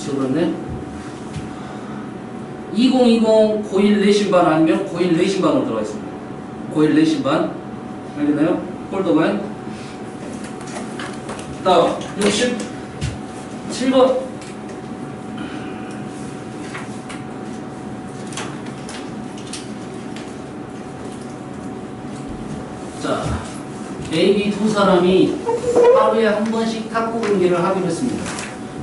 지워버렸네. 2020 고1 내신반 아니면 고1 내신반으로 들어가 있습니다. 고1 내신반. 알겠나요? 폴더반. 다음 67번. 자, A, B 두 사람이 하루에 한 번씩 탁구 경기를 하기로 했습니다.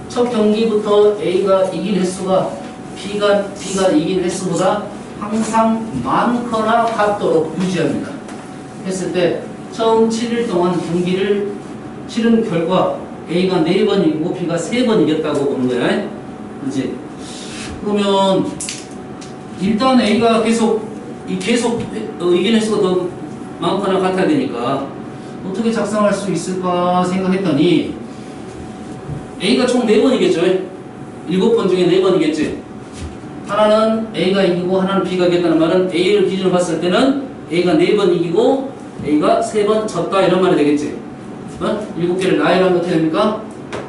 첫 경기부터 A가 이긴 횟수가 B가 이긴 횟수보다 항상 많거나 같도록 유지합니다. 했을 때 처음 7일 동안 경기를 치른 결과 A가 4번 이기고 B가 3번 이겼다고 보는 거야. 그렇지? 그러면 일단 A가 계속 이긴 횟수가 더 많거나 같아야 되니까 어떻게 작성할 수 있을까 생각했더니 A가 총 4번이겠죠. 7번 중에 4번이겠지. 하나는 A가 이기고 하나는 B가 이겼다는 말은 A를 기준으로 봤을 때는 A가 4번 이기고 A가 3번 졌다 이런 말이 되겠지. 7개를 나열하면 어떻게 됩니까?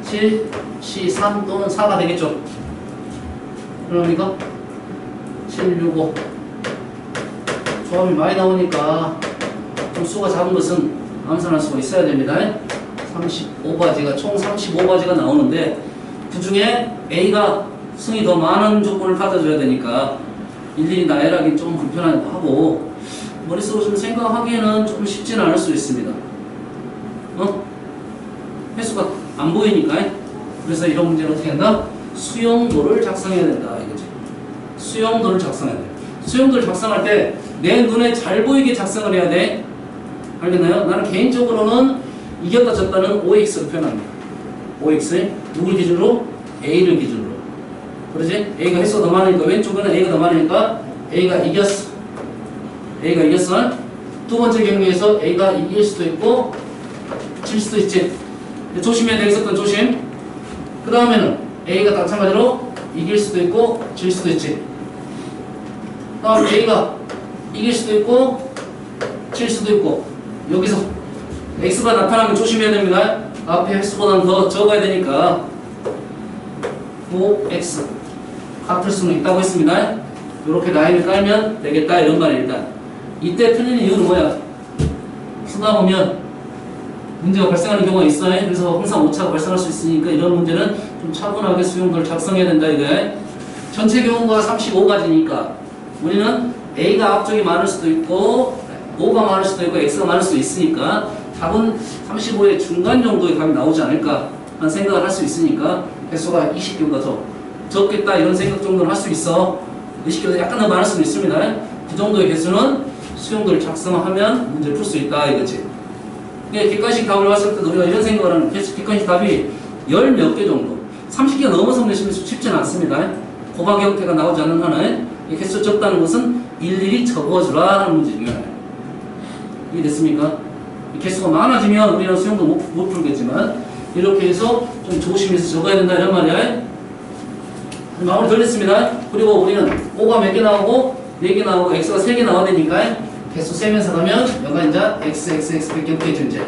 7, C, 3 또는 4가 되겠죠. 그러니까 7, 6, 5 조합이 많이 나오니까 좀 수가 작은 것은 암산할 수가 있어야 됩니다. 35바지가 총 35바지가 나오는데 그 중에 A가 승이 더 많은 조건을 받아줘야 되니까 일일이 나열하기 좀 불편하고 머릿속으로 좀 생각하기에는 좀 쉽지는 않을 수 있습니다. 횟수가 안 보이니까. 그래서 이런 문제는 어떻게 한다? 수용도를 작성해야 된다 이거지. 수용도를 작성해야 돼. 수용도를 작성할 때 내 눈에 잘 보이게 작성을 해야 돼. 알겠나요? 나는 개인적으로는 이겼다 졌다는 OX로 표현합니다. OX 누굴 기준으로? A를 기준으로. 그러지? A가 횟수가 더 많으니까 왼쪽에는 A가 더 많으니까 A가 이겼어. A가 이겼어. 두 번째 경기에서 A가 이길 수도 있고 질 수도 있지. 조심해야 되겠을 건 조심. 그 다음에는 A가 마찬가지로 이길 수도 있고 질 수도 있지. 다음 A가 이길 수도 있고 질 수도 있고 여기서 X가 나타나면 조심해야 됩니다. 앞에 횟수보다는 더 적어야 되니까 5X 같을 수는 있다고 했습니다. 이렇게 라인을 깔면 되겠다 이런 말이 일단. 이때 틀리는 이유는 뭐야? 쓰다 보면 문제가 발생하는 경우가 있어요. 그래서 항상 오차가 발생할 수 있으니까 이런 문제는 좀 차분하게 수용도를 작성해야 된다 이거야. 전체 경우가 35가지니까 우리는 A가 앞쪽이 많을 수도 있고 O가 많을 수도 있고 X가 많을 수도 있으니까 답은 35의 중간 정도의 답이 나오지 않을까 하는 생각을 할 수 있으니까 횟수가 20개보다 더 적겠다 이런 생각 정도는 할 수 있어. 20개보다 약간 더 많을 수도 있습니다. 그 정도의 개수는 수용도를 작성하면 문제를 풀 수 있다 이거지. 객관식 답을 봤을 때 우리가 이런 생각을 하는 객관식 답이 10몇 개 정도 30개가 넘어서 내시면 쉽지는 않습니다. 고박 형태가 나오지 않는 한은 개수 적다는 것은 일일이 적어주라 하는 문제 중에 하나예요. 이게 됐습니까? 개수가 많아지면 우리는 수용도 못 풀겠지만 이렇게 해서 좀 조심해서 적어야 된다 이런 말이야. 마무리 돌렸습니다. 그리고 우리는 5가 몇 개 나오고 4개 나오고 X가 3개 나와야 되니까 개수 세면서 가면 여기가 이제 XXX 밖에 없겠죠 이제.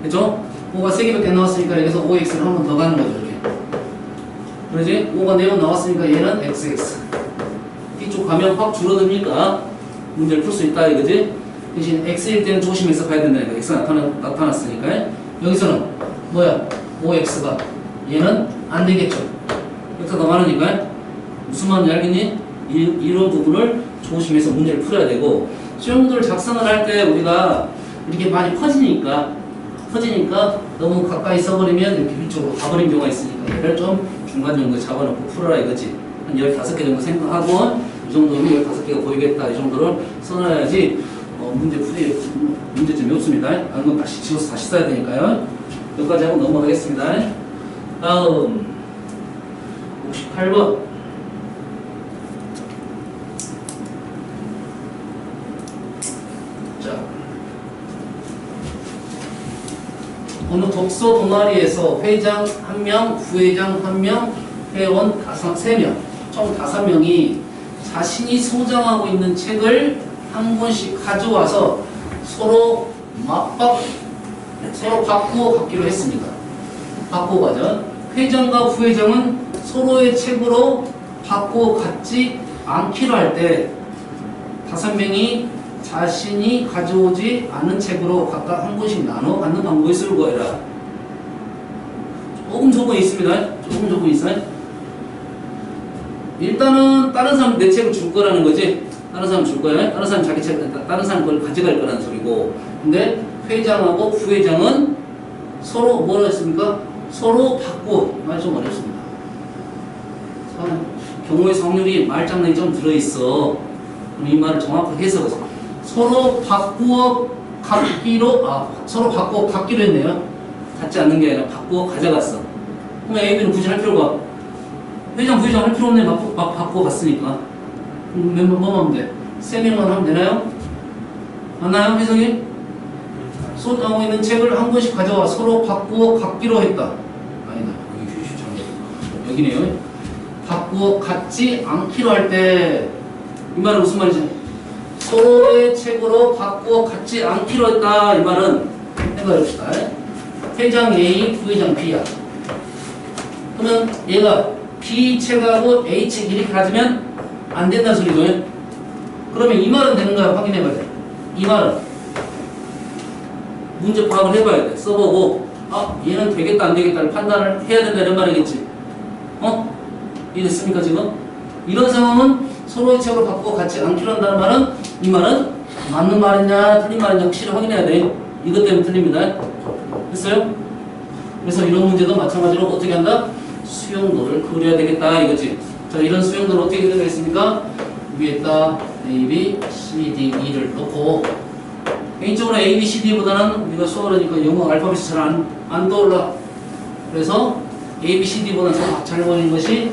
그죠? 5가 3개밖에 안 나왔으니까 여기서 5X를 한 번 더 가는 거죠 이렇게. 그러지? 5가 4번 나왔으니까 얘는 XX. 이쪽 가면 확 줄어듭니까? 문제를 풀 수 있다 이거지? 대신 X일 때는 조심해서 가야 된다니까. X가 나타났으니까. 여기서는 뭐야? 5X가 얘는 안 되겠죠. X가 더 많으니까. 무슨 말인지 알겠니? 이런 부분을 조심해서 문제를 풀어야 되고 수용도를 작성을 할 때 우리가 이렇게 많이 퍼지니까 너무 가까이 써버리면 이렇게 위쪽으로 가버린 경우가 있으니까 얘를 좀 중간 정도에 잡아놓고 풀어라 이거지. 한 15개 정도 생각하고 이 정도면 15개가 보이겠다 이 정도를 써놔야지 문제점이 없습니다. 안 그럼 다시 지워서 다시 써야 되니까요. 여기까지 하고 넘어가겠습니다. 다음 58번 자, 어느 독서 동아리에서 회장 1명, 부회장 1명, 회원 3명, 총 5명이 자신이 소장하고 있는 책을 한 권씩 가져와서 서로 바꾸어 갖기로 했습니다. 바꾸어 가죠. 회장과 부회장은 서로의 책으로 받고 갖지 않기로 할 때 5명이 자신이 가져오지 않은 책으로 각각 한 권씩 나눠 갖는 방법이 쓰는 거예요. 조금 조건이 있습니다. 조금 조건이 있어요. 일단은 다른 사람 내 책을 줄 거라는 거지. 다른 사람 줄 거야. 다른 사람 자기 책, 다른 사람 걸 가져갈 거라는 소리고. 근데 회장하고 부회장은 서로 뭐라 했습니까? 서로 받고. 말 좀 어렵습니다. 경우의 성률이 말장난이 좀 들어있어. 그럼 이 말을 정확하게 해석하세요. 서로 바꾸어 갖기로, 서로 바꾸어 갖기로 했네요. 갖지 않는 게 아니라 바꾸어 가져갔어. 그럼 A, B는 굳이 할 필요가, 회장, 부회장 할 필요 없네. 바꾸어 갔으니까. 그럼 뭐만 하면 돼? 3명만 하면 되나요? 맞나요, 혜성이? 쏟아오고 있는 책을 한 권씩 가져와 서로 바꾸어 갖기로 했다. 아니다. 여기 휴식 장면. 여기네요. 바꾸어 갖지 않기로 할 때, 이 말은 무슨 말이지? 서로의 책으로 바꾸어 갖지 않기로 했다. 이 말은 해봐봅시다. 회장 A, 부회장 B야. 그러면 얘가 B 책하고 A 책 이렇게 가지면 안 된다는 소리죠. 그러면 이 말은 되는가 확인해봐야 돼. 이 말은 문제 파악을 해봐야 돼. 써보고 얘는 되겠다 안 되겠다를 판단을 해야 된다 이런 말이겠지. 이해됐습니까 지금? 이런 상황은 서로의 책으로 바꾸고 갖지 않기로 한다는 말은 이 말은 맞는 말이냐 틀린 말이냐 확실히 확인해야 돼. 이것 때문에 틀립니다. 됐어요? 그래서 이런 문제도 마찬가지로 어떻게 한다? 수용도를 그려야 되겠다 이거지. 자, 이런 수용도를 어떻게 그려야겠습니까? 위에다 A, B, C, D, E를 놓고 개인적으로 A, B, C, D보다는 우리가 수어라니까 영어 알파벳이 잘 안 떠올라. 그래서 A, B, C, D보다는 잘 보이는 것이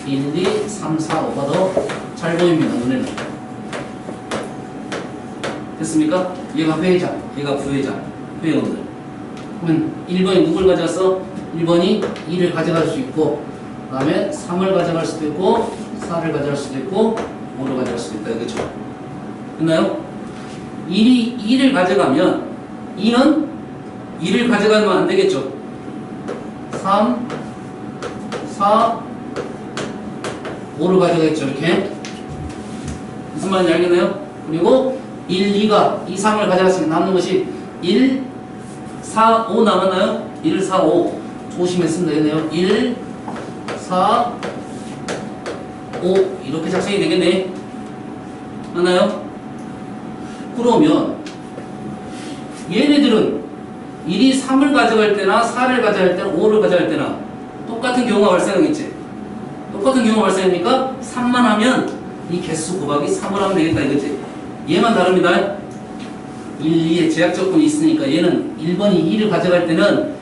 1, 2, 3, 4, 5가 더 잘 보입니다. 눈에는. 됐습니까? 얘가 회장, 얘가 부회장, 회원들. 그러면 1번이 누굴 가져갔어? 1번이 2를 가져갈 수 있고 그 다음에 3을 가져갈 수도 있고 4를 가져갈 수도 있고 5를 가져갈 수도 있다. 그렇죠? 됐나요? 1이 2를 가져가면 2는 2를 가져가면 안 되겠죠? 3, 4, 5를 가져가겠죠. 이렇게. 무슨 말인지 알겠나요? 그리고 1, 2가 2, 3을 가져갔으니까 남는 것이 1, 4, 5 남았나요? 1, 4, 5 조심했으면 되겠네요. 1, 4, 5 이렇게 작성이 되겠네. 맞나요? 그러면 얘네들은 1이 3을 가져갈 때나 4를 가져갈 때나 5를 가져갈 때나 똑같은 경우가 발생하겠지. 똑같은 경우가 발생하니까 3만 하면 이 개수 곱하기 3을 하면 되겠다 이거지. 얘만 다릅니다. 1, 2에 제약 조건이 있으니까 얘는 1번이 2를 가져갈 때는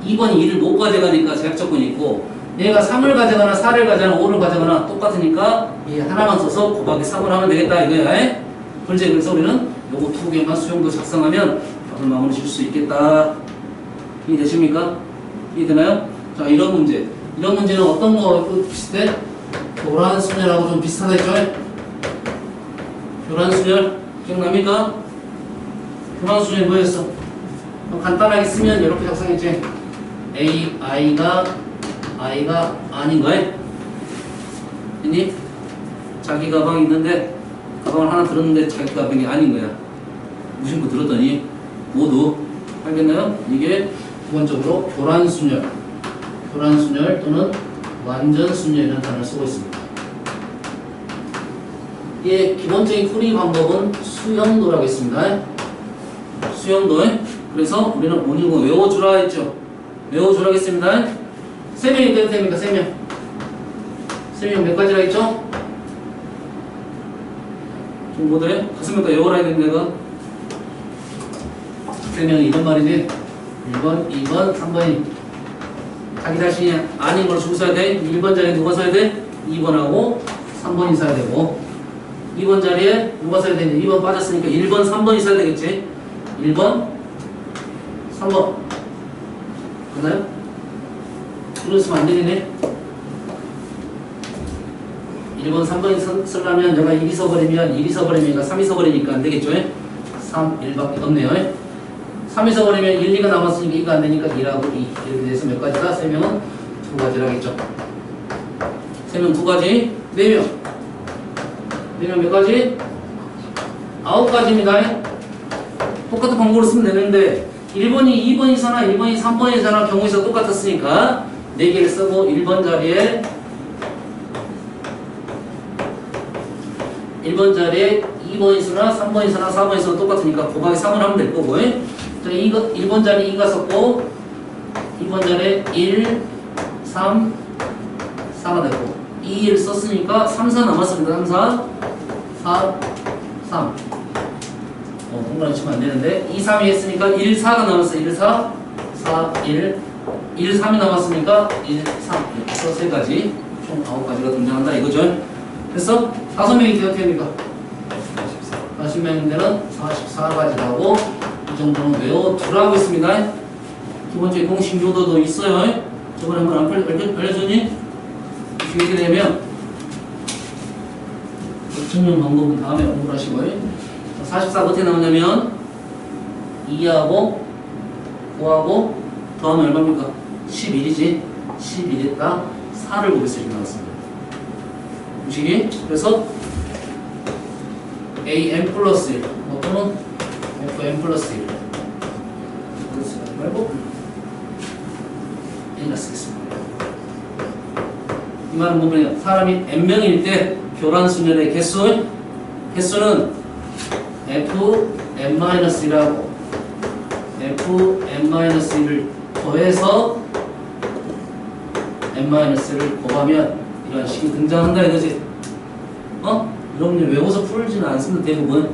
2번이 2를 못 가져가니까 제약 조건이 있고 얘가 3을 가져가나 4를 가져가나 5를 가져가나 똑같으니까 얘 하나만 써서 곱하기 3을 하면 되겠다 이거야. 그래서 우리는 요거 두 개만 수용도 작성하면 답을 마무리 줄 수 있겠다. 이해되십니까? 이해되나요? 자, 이런 문제. 이런 문제는 어떤 거 비슷해? 교란순열하고 좀 비슷하다 했죠? 교란순열 기억납니까? 교란순열 뭐였어? 간단하게 쓰면 이렇게 작성했지. A, I가 아닌 거야? 했니? 자기 가방이 있는데 가방을 하나 들었는데 자기 가방이 아닌 거야. 무심코 들었더니 모두 알겠나요? 이게 기본적으로 교란순열 또는 완전순열이라는 단어를 쓰고 있습니다. 예, 기본적인 풀이 방법은 수용도라고 했습니다. 수용도. 그래서 우리는 오늘 거 외워주라 했죠. 외워주라 했습니다. 3명이 돼도 됩니까? 3명. 3명 몇 가지라 했죠? 좀 못해? 5명까지 외워라 했는데 내가 3명이 이런 말이지. 1번, 2번, 3번이 자기 자신이 아닌 걸 주고 써야 돼. 1번 자리에 누가 써야 돼? 2번하고 3번이 써야 되고 2번 자리에 누가 써야 되는지 2번 빠졌으니까 1번, 3번이 써야 되겠지. 1번, 3번 맞나요? 그랬으면 안 되겠네. 1번, 3번이 쓰려면 내가 1이 써버리면 1이 써버리니까 3이 써버리니까 안 되겠죠? 3, 1밖에 없네요. 3이 써버리면 1, 2가 남았으니까 2가 안 되니까 1하고 2 이렇게 돼서 몇 가지다? 3명은 두 가지라겠죠. 3명 두 가지, 4명. 4명 몇 가지? 9가지입니다. 똑같은 방법으로 쓰면 되는데 1번이 2번이서나 1번이 3번이서나 경우에서 똑같았으니까 4개를 쓰고 1번 자리에 2번이서나 3번이서나 4번이서나 똑같으니까 곱하기 3을 하면 될 거고. 자, 1번 자리에 2가 썼고 2번 자리에 1, 3, 4가 되고 2를 썼으니까 3, 4 남았습니다. 3, 4, 4, 3. 동그라미 치면 안 되는데 2, 3이 했으니까 1, 4가 남았어요. 1, 4, 4, 1, 1, 3이 남았으니까 1, 3 이렇게 해서 3가지 총 9가지가 등장한다 이거죠. 그래서 5명이 어떻게 됩니까? 40명인데는 44가지 나오고 이 정도는 외워두라고 있습니다. 기본적인 공식 요도도 있어요. 저번에 한번 안 알려줬니? 이렇게 되면 증명 방법은 다음에 공부를 하시고요. 44가 어떻게 나오냐면 2하고 9하고 더하면 얼마입니까? 11이지. 11에다 4를 곱했을 때 나왔습니다. 음식이 그래서 am 플러스 1 또는 fm 플러스 1 말고 1을 쓰겠습니다. 이 말은 뭐냐? 사람이 n명일 때 교란 수년의 개수는 fm-1이라고 fm-1을 더해서 m-를 곱하면 이런 식이 등장한다 이거지. 여러분이 외워서 풀지는 않습니다. 대부분.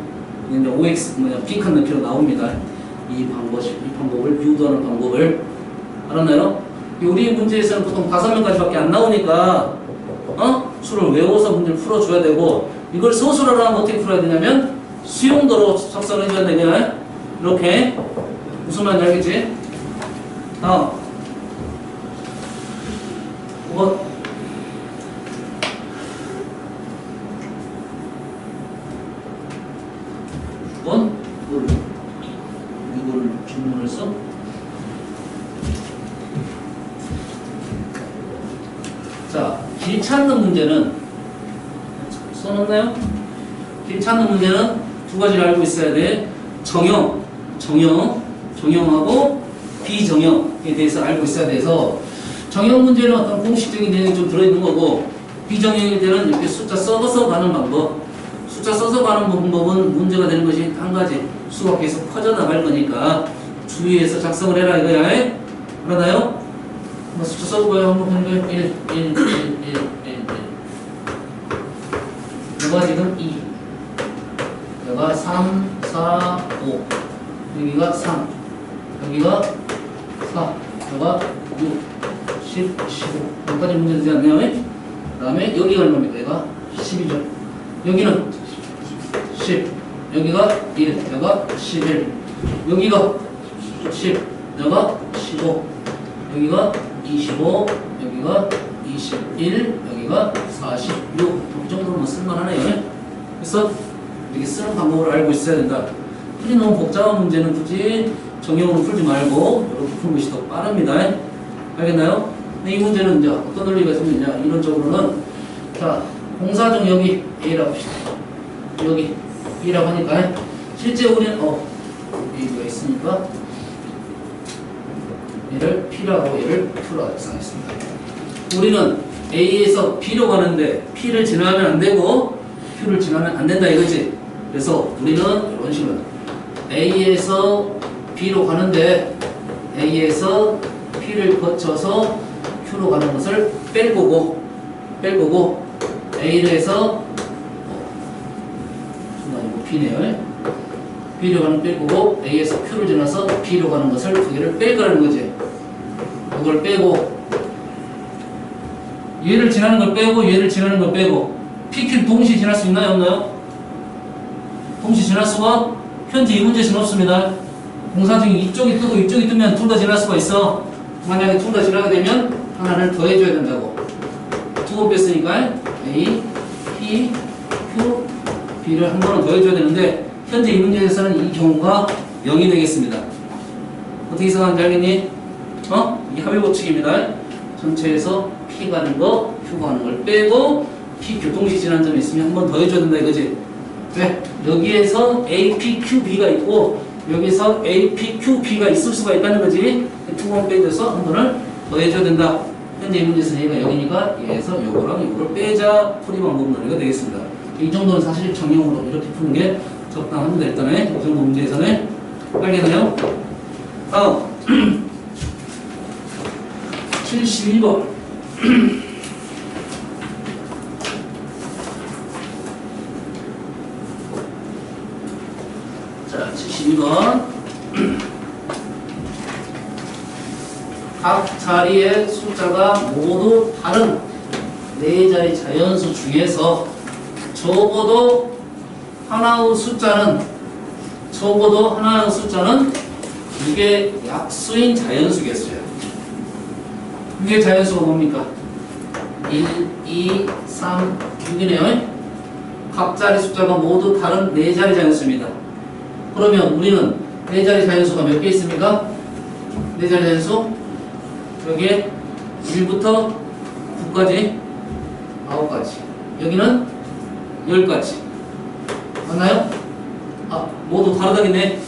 근데 OX 픽한 넣기로 나옵니다. 이 방법을 유도하는 방법을 알았나요? 우리 문제에서는 보통 5명까지밖에 안 나오니까 수를 외워서 문제를 풀어줘야 되고 이걸 소수로 하면 어떻게 풀어야 되냐면 수용도로 작성을 해줘야 되냐 이렇게 무슨 말인지 알겠지? 다음 5번 이거를 질문을 써? 자, 길 찾는 문제는 써놨나요? 길 찾는 문제는 두 가지를 알고 있어야 돼. 정형하고 비정형에 대해서 알고 있어야 돼서 정형 문제는 어떤 공식적인 내용이 좀 들어있는 거고 비정형일 때는 이렇게 숫자 써서 가는 방법. 숫자 써서 가는 방법은 문제가 되는 것이 한 가지. 수가 계속 퍼져나갈 거니까 주의해서 작성을 해라 이거야. 알았나요? 숫자 써볼까요? 한번 보는 거예요. 1. 여기가 지금 2. 여기가 3, 4, 5. 여기가 3. 여기가 4. 여기가 6, 10, 15. 여기까지 문제 되지 않나요? 그 다음에 여기가 얼마입니까? 여기가 12죠. 여기는 10. 여기가 1. 여기가 11. 여기가 10. 여기가 15. 여기가 25. 여기가 21. 여기가 46. 이 정도로만 쓸만하네요. 그래서 이렇게 쓰는 방법을 알고 있어야 된다. 풀이 너무 복잡한 문제는 굳이 정형으로 풀지 말고 이렇게 푸는 것이 더 빠릅니다. 알겠나요? 근데 이 문제는 이제 어떤 논리가 있느냐? 이론적으로는 자, 공사중 여기 A라고 합시다. 여기 B라고 하니까 실제 우리는 A가 있으니까 얘를 P라고 얘를 Q라고 작성했습니다. 우리는 A에서 B로 가는데 P를 지나면 안 되고 Q를 지나면 안 된다 이거지. 그래서 우리는 이런 식으로 A에서 B로 가는데 A에서 P를 거쳐서 Q로 가는 것을 뺄 거고 A를 해서 B네요. B로 가는 뺄 거고 A에서 Q를 지나서 B로 가는 것을 두 개를 뺄 거라는 거지. 이걸 빼고 얘를 지나는 걸 빼고 얘를 지나는 걸 빼고 PQ를 동시에 지날 수 있나요? 없나요? 동시에 지날 수가 현재 이 문제에서는 없습니다. 공사 중에 이쪽이 뜨고 이쪽이 뜨면 둘 다 지날 수가 있어. 만약에 둘 다 지나게 되면 하나를 더해줘야 된다고. 두 번 뺐으니까 A, P, Q, B를 한 번은 더해줘야 되는데 현재 이 문제에서는 이 경우가 0이 되겠습니다. 어떻게 생각하는지 알겠니? 이 합의 법칙입니다. 전체에서 P 가는 거, Q 가는 걸 빼고 P 교통식 지난 점이 있으면 한 번 더 해줘야 된다 이거지. 왜? 여기에서 APQB가 있고 여기서 APQB가 있을 수가 있다는 거지. 두 번 빼줘서 한 번을 더 해줘야 된다. 현재 이 문제에서 얘가 여기니까 얘에서 요거랑 요거를 빼자. 풀이 방법 논리가 되겠습니다. 이 정도는 사실 정형으로 이렇게 푸는 게 적당합니다. 일단은 이 정도 문제에서는 알겠나요? 다음 72번 자 72번 각 자리의 숫자가 모두 다른 네 자리 자연수 중에서 적어도 하나의 숫자는 이게 약수인 자연수겠어요. 이게 자연수가 뭡니까? 1, 2, 3, 6이네요. 각 자리 숫자가 모두 다른 네 자리 자연수입니다. 그러면 우리는 네 자리 자연수가 몇 개 있습니까? 네 자리 자연수 여기에 1부터 9까지 9가지 여기는 10가지 맞나요? 아 모두 다르다겠네.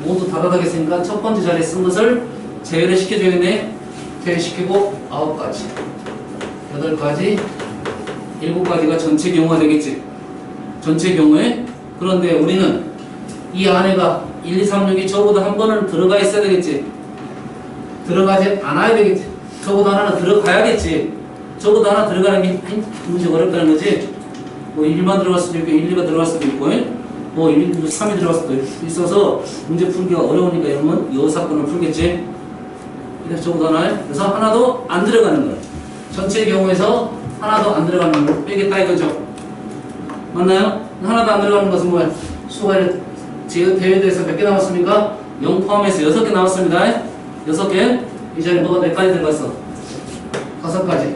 모두 다르다겠으니까 첫 번째 자리에 쓴 것을 제외를 시켜줘야겠네. 제외시키고 9가지 8가지 7가지가 전체 경우가 되겠지. 전체 경우에. 그런데 우리는 이 안에가 1, 2, 3, 6이 저보다 한 번은 들어가 있어야 되겠지. 들어가지 않아야 되겠지. 저보다 하나는 들어가야겠지. 저보다 하나 들어가는 게 문제가 어렵다는 거지. 뭐 1만 들어갈 수도 있고 1, 2가 들어갈 수도 있고 뭐 1, 2, 3이 들어갈 수도 있어서 문제 풀기가 어려우니까 이러면 이 사건을 풀겠지. 그래서 저보다 하나 그래서 하나도 안 들어가는 걸 전체 경우에서 하나도 안 들어가는 걸 빼겠다 이거죠. 맞나요? 하나도 안 들어가는 것은 뭐야? 수가 대회대에서 몇 개 나왔습니까? 0 포함해서 6개 나왔습니다. 6개. 이 자리에 뭐가 몇 가지 들어갔어? 5가지.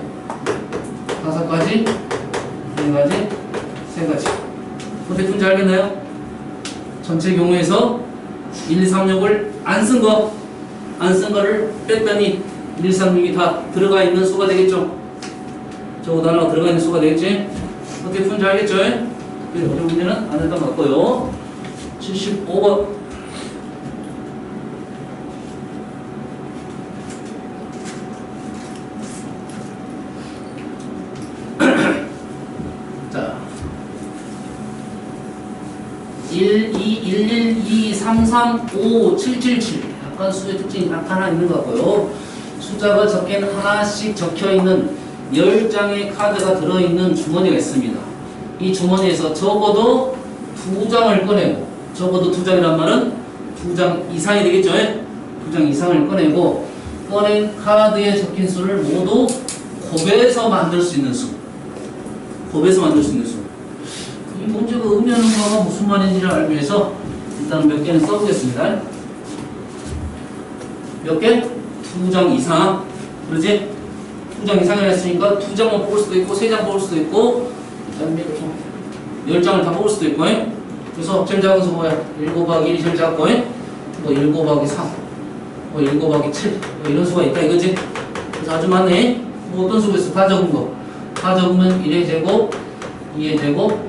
5가지. 4가지. 3가지. 어떻게 푼지 알겠나요? 전체 경우에서 1, 2, 3, 6을 안 쓴 거를 뺐더니 1, 2, 3, 6이 다 들어가 있는 수가 되겠죠? 저거도 하나가 들어가 있는 수가 되겠지? 어떻게 푼지 알겠죠? 우리 문제는 안 했던 것 같고요. 75번. 자, 1, 2, 1, 1, 2, 3, 3, 5, 7, 7, 7. 약간 수의 특징이 하나 있는 것 같고요. 숫자가 적힌 하나씩 적혀있는 10장의 카드가 들어있는 주머니가 있습니다. 이 주머니에서 적어도 2장을 꺼내고, 적어도 2장이란 말은 2장 이상이 되겠죠? 2장 이상을 꺼내고, 꺼낸 카드에 적힌 수를 모두 곱해서 만들 수 있는 수. 곱해서 만들 수 있는 수. 이 문제가 의미하는 바가 무슨 말인지를 알기 위해서 일단 몇 개는 써보겠습니다. 몇 개? 2장 이상. 그러지? 2장 이상이라 했으니까 2장만 뽑을 수도 있고 3장 뽑을 수도 있고 10장을 다 뽑을 수도 있고 그래서 제일 작은 수 뭐야? 1 곱하기 1이 제일 작고 뭐 1 곱하기 3 뭐 1 곱하기 7 뭐 이런 수가 있다 이거지? 그래서 아주 많네. 뭐 어떤 수가 있어? 다 적은 거. 다 적으면 1의 제곱 2의 제곱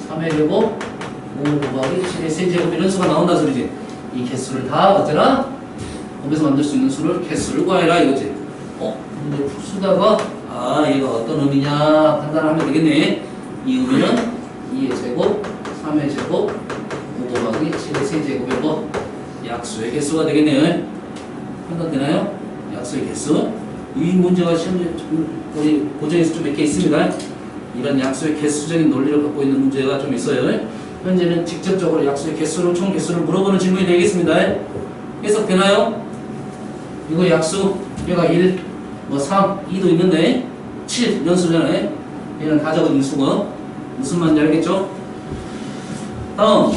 3의 제곱 5 곱하기 7의 세제곱 이런 수가 나온다 소리지. 이 개수를 다 어쩌나? 곱해서 만들 수 있는 수를 개수를 구하라 이거지. 근데 풀수다가 얘가 어떤 의미냐 판단하면 되겠네. 이 의미는 2의 제곱 3의 제곱 5 곱하기 7의 세제곱의 뭐 약수의 개수가 되겠네요. 판단되나요? 약수의 개수. 이 문제가 시험에 우리 고정에서 좀 몇 개 있습니다. 이런 약수의 개수적인 논리를 갖고 있는 문제가 좀 있어요. 현재는 직접적으로 약수의 개수를 총 개수를 물어보는 질문이 되겠습니다. 해석되나요? 이거 약수 얘가 1, 뭐 3, 2도 있는데 7 이런 수잖아요. 얘는 다 적은 수고 무슨 말인지 알겠죠? 다음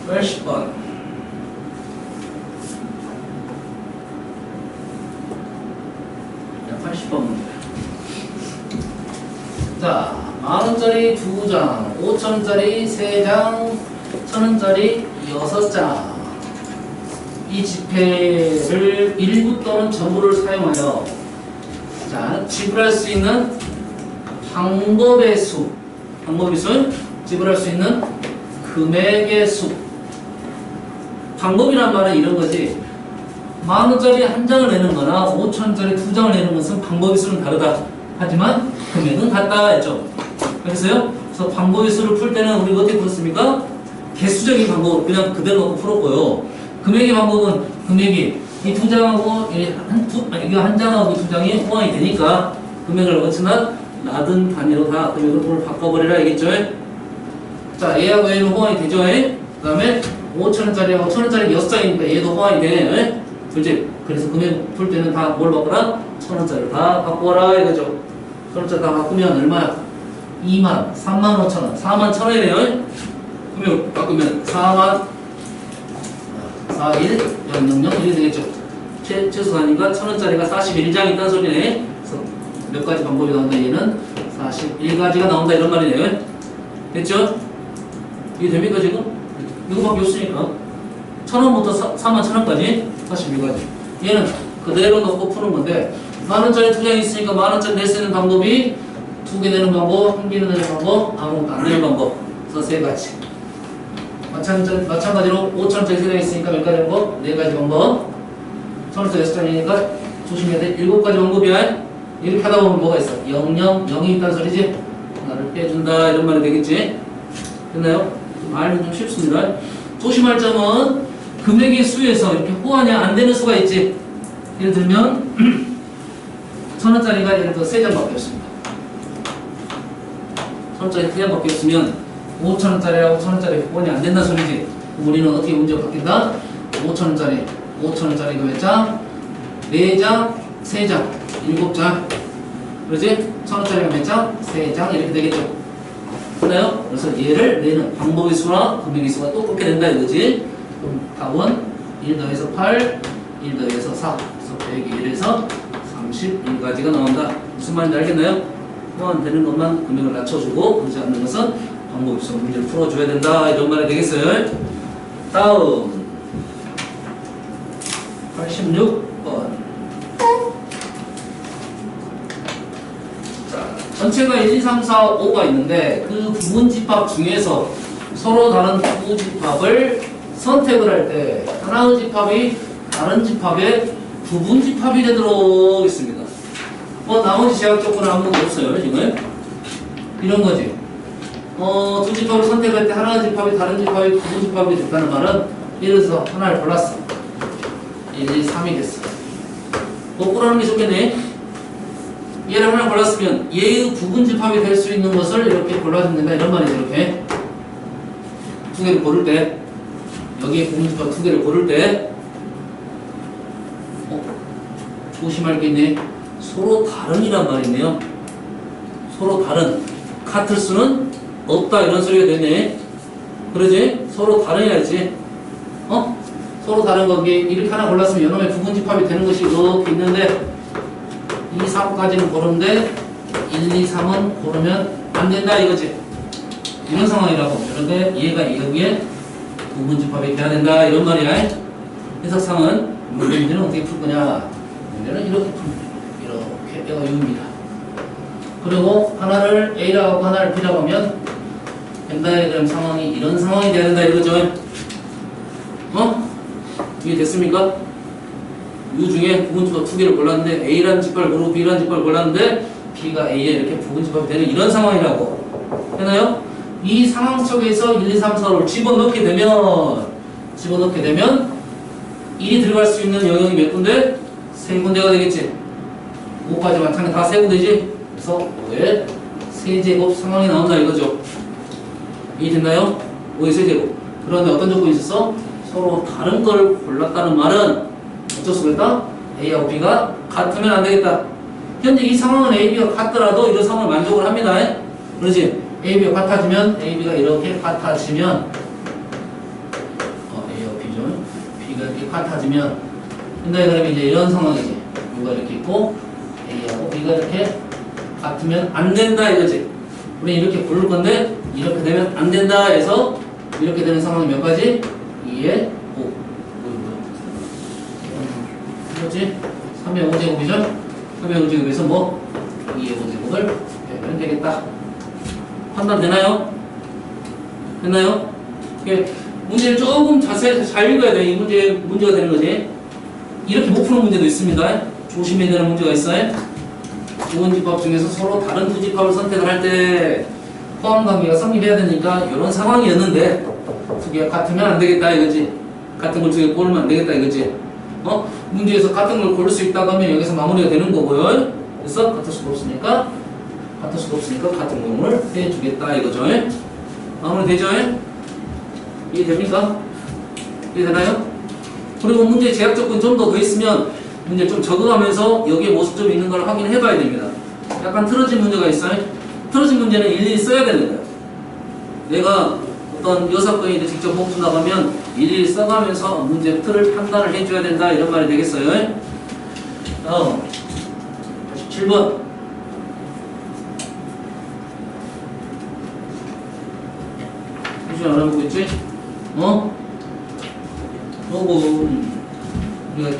80번. 자, 80번 문제. 자, 10,000원짜리 2장, 5,000원짜리 3장, 1,000원짜리 6장. 이 지폐를 일부 또는 전부를 사용하여, 자, 자, 지불할 수 있는 방법의 수. 방법의 수. 지불할 수 있는 금액의 수. 방법이란 말은 이런 거지. 10,000원짜리 한 장을 내는 거나 5,000원짜리 두 장을 내는 것은 방법의 수는 다르다. 하지만 금액은 같다 했죠. 알겠어요? 그래서 방법의 수를 풀 때는 우리가 어떻게 풀었습니까? 개수적인 방법 그냥 그대로 놓고 풀었고요. 금액의 방법은 금액이 이 두 장하고 이거 한 장하고 두 장이 호환이 되니까 금액을 어찌나 나든 단위로 다 금액을 바꿔버리라 알겠죠? 자, A하고 A는 호환이 되죠? 그 다음에 5,000원짜리하고 1,000원짜리 6장이니까 얘도 호환이 되네. 그렇지? 그래서 금액 풀 때는 다 뭘 바꿔라? 1,000원짜리 다 바꿔라 이거죠. 1,000원짜리 다 바꾸면 얼마야? 2만, 35,000원, 41,000원이네요. 금액 바꾸면 4만 41, 0, 0, 0 이렇게 되겠죠. 최소한이니까 1,000원짜리가 41장이 있다는 소리네. 그래서 몇 가지 방법이 나온다. 얘는 41가지가 나온다 이런 말이네요. 됐죠? 이게 됩니까 지금? 이거밖에 없으니까 1,000원부터 41,000원까지 41가지. 얘는 그대로 넣고 푸는 건데 10,000원짜리 두 장이 있으니까 10,000원짜리 낼 수 있는 방법이 2개 내는 방법, 1개 내는 방법, 아무것도 안 내는 방법. 그래서 3가지. 마찬가지로 5,000원짜리 3장 있으니까 몇 가지 방법? 4가지 방법. 1,000원짜리 6장이니까 조심해야 돼. 7가지 방법이야. 이렇게 하다 보면 뭐가 있어? 0, 0, 0이 있다는 소리지? 하나를 빼준다 이런 말이 되겠지? 됐나요? 말은 좀 쉽습니다. 조심할 점은 금액의 수에서 이렇게 호환이 안 되는 수가 있지. 예를 들면 1,000원짜리가 예를 들어 3장밖에 없습니다. 1,000원짜리 3장밖에 없으면 5,000원짜리하고 1,000원짜리 호환이 안 된다는 소리지. 우리는 어떻게 문제가 바뀐다? 5,000원짜리가 몇 장? 4장, 3장, 7장. 그러지? 1,000원짜리가 몇 장? 3장 이렇게 되겠죠. 됐나요? 그래서 얘를 내는 방법의 수나 금액의 수가 똑같게 된다 이거지. 그럼 답은 1 더해서 8, 1 더해서 4. 그래서 100, 1에서 31가지가 나온다. 무슨 말인지 알겠나요? 호환 되는 것만 금액을 낮춰주고 그렇지 않는 것은 방법의 수 문제를 풀어줘야 된다. 이런 말이 되겠어요. 다음 86번. 전체가 1, 2, 3, 4, 5가 있는데 그 부분집합 중에서 서로 다른 부분집합을 선택을 할 때 하나의 집합이 다른 집합의 부분집합이 되도록 있습니다. 나머지 제약 조건은 아무것도 없어요. 지금 이런 거지. 두 집합을 선택할 때 하나의 집합이 다른 집합의 부분집합이 됐다는 말은 예를 들어서 하나를 골랐어. 1, 2, 3이 됐어. 거꾸로 하는 게 좋겠네. 얘를 하나 골랐으면 얘의 부분집합이 될 수 있는 것을 이렇게 골라준다 이런 말이죠. 이렇게 두 개를 고를 때 여기에 부분집합 두 개를 고를 때 조심할 게 있네. 서로 다른이란 말이네요. 서로 다른. 같을 수는 없다 이런 소리가 되네. 그러지? 서로 다른이야지. 서로 다른 거기 이렇게 하나 골랐으면 요놈의 부분집합이 되는 것이 이렇게 있는데 2, 3까지는 고르는데 1, 2, 3은 고르면 안 된다 이거지. 이런 상황이라고. 그런데 얘가 여기에 부분집합이 돼야 된다 이런 말이야. 해석상은 문제는 어떻게 풀 거냐. 문제는 이렇게 풉니다. 이렇게 얘가 U입니다. 그리고 하나를 A라고 하고 하나를 B라고 하면 벤다이그램 상황이 이런 상황이 돼야 된다 이거죠. 이게 됐습니까? U 중에 부분집합 두 개를 골랐는데 A라는 집합을 고르고 B라는 집합을 골랐는데 B가 A에 이렇게 부분집합이 되는 이런 상황이라고. 되나요? 이 상황 속에서 1, 2, 3, 4를 집어넣게 되면 1이 들어갈 수 있는 영역이 몇 군데? 3군데가 되겠지. 5까지 마찬가지 다 3군데지. 그래서 5의 세제곱 상황이 나온다 이거죠. 이해됐나요? 5의 세제곱. 그런데 어떤 조건이 있었어? 서로 다른 걸 골랐다는 말은 어쩔 수가 있다? A하고 B가 같으면 안 되겠다. 현재 이 상황은 A, B가 같더라도 이런 상황을 만족을 합니다. 그렇지? A, B가 같아지면 A, B가 이렇게 같아지면 A하고 B죠. B가 이렇게 같아지면 근데 그러면 이제 이런 상황이지. U가 이렇게 있고 A하고 B가 이렇게 같으면 안 된다 이거지. 우리 이렇게 고를 건데 이렇게 되면 안 된다 해서 이렇게 되는 상황이 몇 가지? 2에 5. 그렇지? 3의 5제곱이죠? 355제곱에서 뭐 2의 5제곱을 빼면 되겠다. 판단 되나요? 됐나요? 문제를 조금 자세히 잘 읽어야 돼. 이 문제가 되는 거지. 이렇게 못 푸는 문제도 있습니다. 조심해야 되는 문제가 있어요. 좋은 집합 중에서 서로 다른 두 집합을 선택을 할 때 포함 관계가 성립해야 되니까 이런 상황이었는데 두 개가 같으면 안 되겠다 이거지. 같은 걸 두 개 고르면 안 되겠다 이거지. 문제에서 같은 걸 고를 수 있다고 하면 여기서 마무리가 되는 거고요. 그래서 같을 수가 없으니까 같은 공을 해주겠다 이거죠. 마무리 되죠? 이해됩니까? 이해되나요? 그리고 문제 제약 조건 좀 더 있으면 문제 좀 적응하면서 여기에 모습 좀 있는 걸 확인해 봐야 됩니다. 약간 틀어진 문제가 있어요. 틀어진 문제는 일일이 써야 되는 거예요. 내가 어떤 요사건인데 직접 못 푼다면 일일이 써가면서 문제 틀을 판단을 해줘야 된다 이런 말이 되겠어요. 87번 무슨 알아보고 있지? 요건 우리가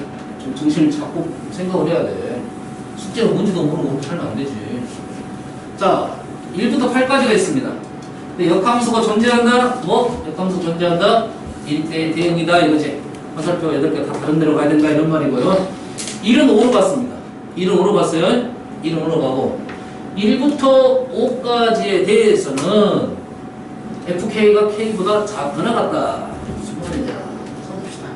좀 정신을 잡고 생각을 해야 돼. 숙제로 뭔지도 모르고 하면 안 되지. 자, 1부터 8까지가 있습니다. 근데 역함수가 존재한다? 역함수 존재한다? 1대1 대응이다 이거지. 화살표 8개 다 다른 데로 가야 된다 이런 말이고요. 1은 5로 갔습니다. 1은 5로 갔어요. 1은 5로 가고 1부터 5까지에 대해서는 FK가 K보다 작거나 같다. 무슨 말이냐. 써봅시다.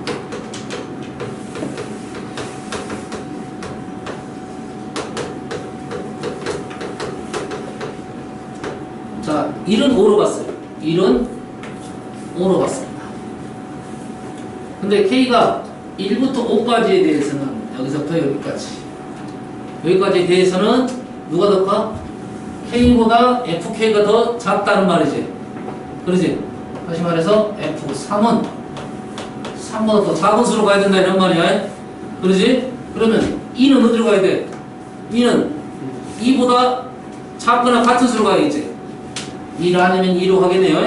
자, 1은 5로 갔어요. 1은 5로 갔습니다. 근데 K가 1부터 5까지에 대해서는 여기서부터 여기까지에 대해서는 누가 더 커? K보다 FK가 더 작다는 말이지. 그러지? 다시 말해서 F3은 3보다 더 작은 수로 가야 된다 이런 말이야. 그러지? 그러면 2는 어디로 가야 돼? 2는 2보다 작거나 같은 수로 가야겠지. 2를 아니면 2로 가겠네요.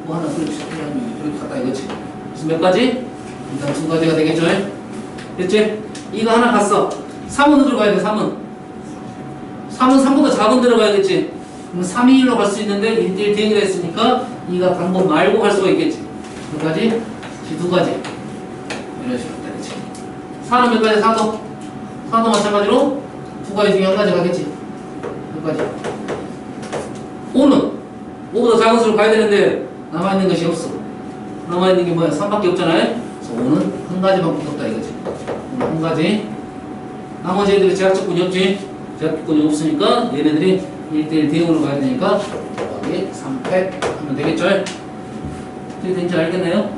뭐 하나 그렇지. 이렇게 갔다 이거지. 그래서 몇 가지? 일단 2가지가 되겠죠. 됐지? 2가 하나 갔어. 3은 어디로 가야 돼? 3은 3보다 작은 데로 가야겠지. 그럼 3이 1로 갈 수 있는데 1대1 대응이 됐으니까 2가 간 거 말고 갈 수가 있겠지. 몇 가지? 2가지. 이런 식으로 되겠지. 4는 몇 가지? 4도 마찬가지로 2가지 중에 한 가지 가겠지. 몇 가지? 5는 5보다 작은 수로 가야 되는데 남아있는 것이 없어. 남아있는 게 뭐야? 3밖에 없잖아요. 그래서 5는 한 가지만 붙었다 이거지. 5는 한 가지. 나머지 애들이 제약 조건이 없지. 제약 조건이 없으니까 얘네들이 1대1 대응으로 가야 되니까 여기 3팩 하면 되겠죠? 어떻게 되는지 알겠나요?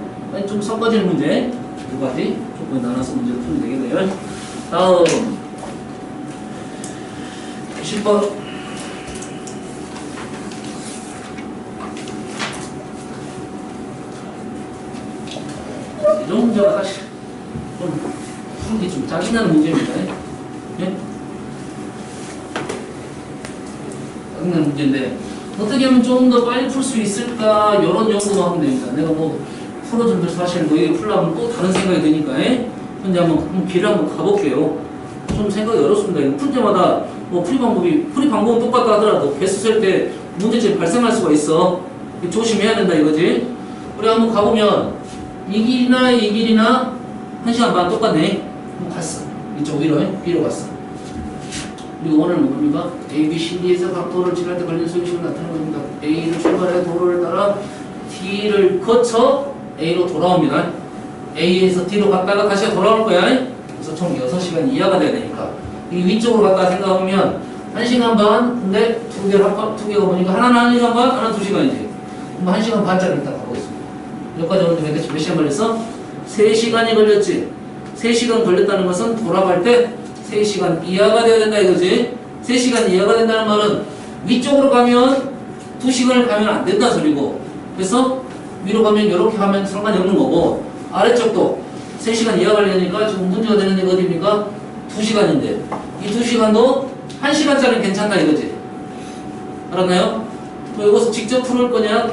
좀 섞어지는 문제 2가지 조건이 나눠서 문제를 풀면 되겠네요. 다음 10번 이런 문제가 사실 좀 푸는 게 좀 짜증나는 문제입니다. 예? 짜증나는 문제인데 어떻게 하면 좀 더 빨리 풀 수 있을까 이런 연구만 하면 됩니다. 내가 뭐 풀어준들 사실 너희가 풀려면 또 다른 생각이 드니까 현재 한번 길을 한번 가볼게요. 좀 생각이 어렵습니다. 풀 때마다 뭐 풀이 방법은 똑같다 하더라도 개수 셀 때 문제점이 발생할 수가 있어. 조심해야 된다 이거지. 우리 한번 가보면 이 길이나 1시간 반 똑같네. 한번 갔어. 이쪽 위로 B로 갔어. 그리고 오늘 뭡니까? A, B, C, D에서 각도를 칠할 때 걸리는 수식을 나타내는 겁니다. A를 출발해 도로를 따라 D를 거쳐 A로 돌아옵니다. A에서 D로 갔다가 다시 돌아올 거야. 그래서 총 6시간 이하가 돼야 되니까 이 위쪽으로 갔다 생각하면 1시간 반, 근데 두 개가 보니까 하나는 1시간 반, 하나는 2시간이지. 그럼 1시간 반짜리 일단 가보겠습니다. 여기까지 오는데 몇 시간 걸렸어? 3시간이 걸렸지. 3시간 걸렸다는 것은 돌아갈 때 3시간 이하가 되어야 된다 이거지. 3시간 이하가 된다는 말은 위쪽으로 가면 2시간을 가면 안 된다는 소리고, 그래서 위로 가면 이렇게 가면 상관이 없는 거고, 아래쪽도 3시간 이하 걸리니까 지금 문제가 되는 게 어디입니까? 2시간인데 이 2시간도 1시간짜리는 괜찮다 이거지. 알았나요? 또 이것을 직접 풀을 거냐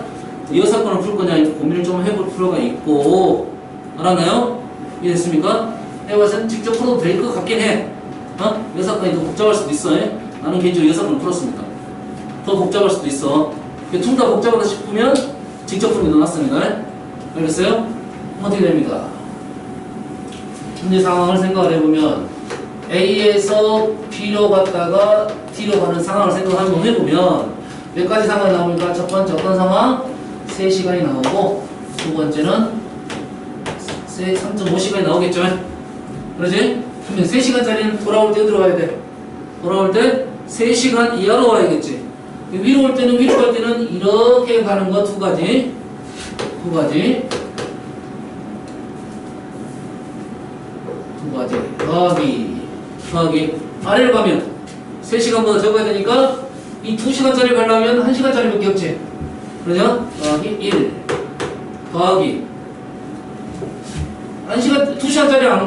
여사건을 풀 거냐 고민을 좀 해볼 필요가 있고, 알았나요? 이해됐습니까? 해봐서 직접 풀어도 될 것 같긴 해. 여사건이 더 복잡할 수도 있어. 나는 개인적으로 여사건을 풀었습니다. 더 복잡할 수도 있어. 둘 다 복잡하다 싶으면 직접 풀기 넣어놨습니다. 알겠어요? 어떻게 됩니까? 문제 상황을 생각을 해보면 A에서 B로 갔다가 D로 가는 상황을 생각을 한번 해보면 몇 가지 상황이 나옵니까? 첫 번째 어떤 상황? 3시간이 나오고 두 번째는 3.5시간이 나오겠죠? 그러지? 그러면 3시간짜리는 돌아올 때 어디로 가야 돼? 돌아올 때 3시간 이하로 와야겠지. 위로 올 때는 위로 갈 때는 이렇게 가는 거 두 가지 더하기 아래로 가면 3시간보다 적어야 되니까 이 2시간짜리 가려면 1시간짜리밖에 없지. 그러죠? 더하기 1 더하기 2시간짜리 안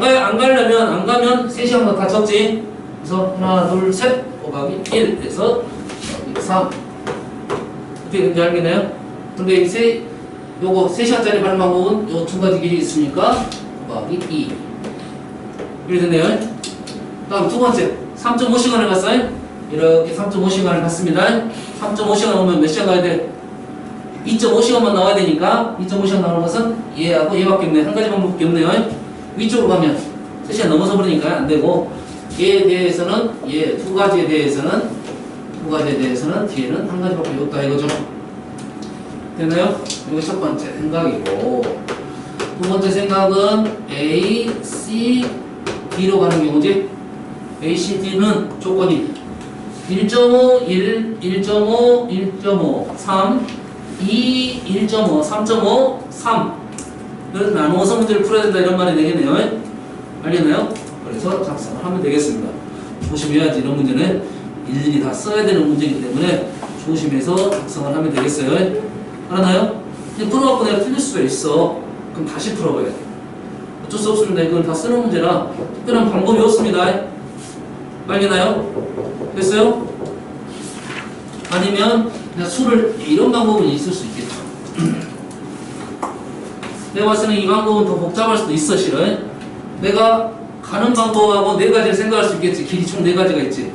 가면 3시간보다 다 적지. 그래서 하나 둘 셋 곱하기 1 해서 3 어떻게 된지 알겠나요? 근데 요거 3시간짜리 가는 방법은 요 두 가지 길이 있으니까 곱하기 2 이렇게 됐네요. 다음 두 번째 3.5시간을 갔어요. 이렇게 3.5시간을 갔습니다. 3.5시간 오면 몇 시간 가야 돼? 2.5시간만 나와야 되니까 2.5시간 나오는 것은 얘하고 얘밖에 없네. 한 가지 방법밖에 없네요. 위쪽으로 가면 3시간 넘어서 버리니까 안 되고 얘에 대해서는 얘 두 가지에 대해서는 뒤에는 한 가지밖에 없다 이거죠. 되나요? 이거 첫 번째 생각이고 두 번째 생각은 A, C, D로 가는 경우지. A, C, D는 조건이 1.5, 1, 1.5, 1.5, 3, 2, 1.5, 3.5, 3 그래서 나누어서 문제를 풀어야 된다 이런 말이 되겠네요. 알겠나요? 그래서 작성을 하면 되겠습니다. 조심해야지 이런 문제는 일일이 다 써야 되는 문제이기 때문에 조심해서 작성을 하면 되겠어요. 알았나요? 근데 풀어갖고 내가 틀릴 수가 있어. 그럼 다시 풀어봐야 돼. 어쩔 수 없습니다. 이건 다 쓰는 문제라 특별한 방법이 없습니다. 알겠나요? 됐어요? 아니면 그냥 수를 이런 방법은 있을 수 있겠죠. 내가 봤을 때는 이 방법은 더 복잡할 수도 있어. 실은 내가 가는 방법하고 네 가지를 생각할 수 있겠지. 길이 총 네 가지가 있지.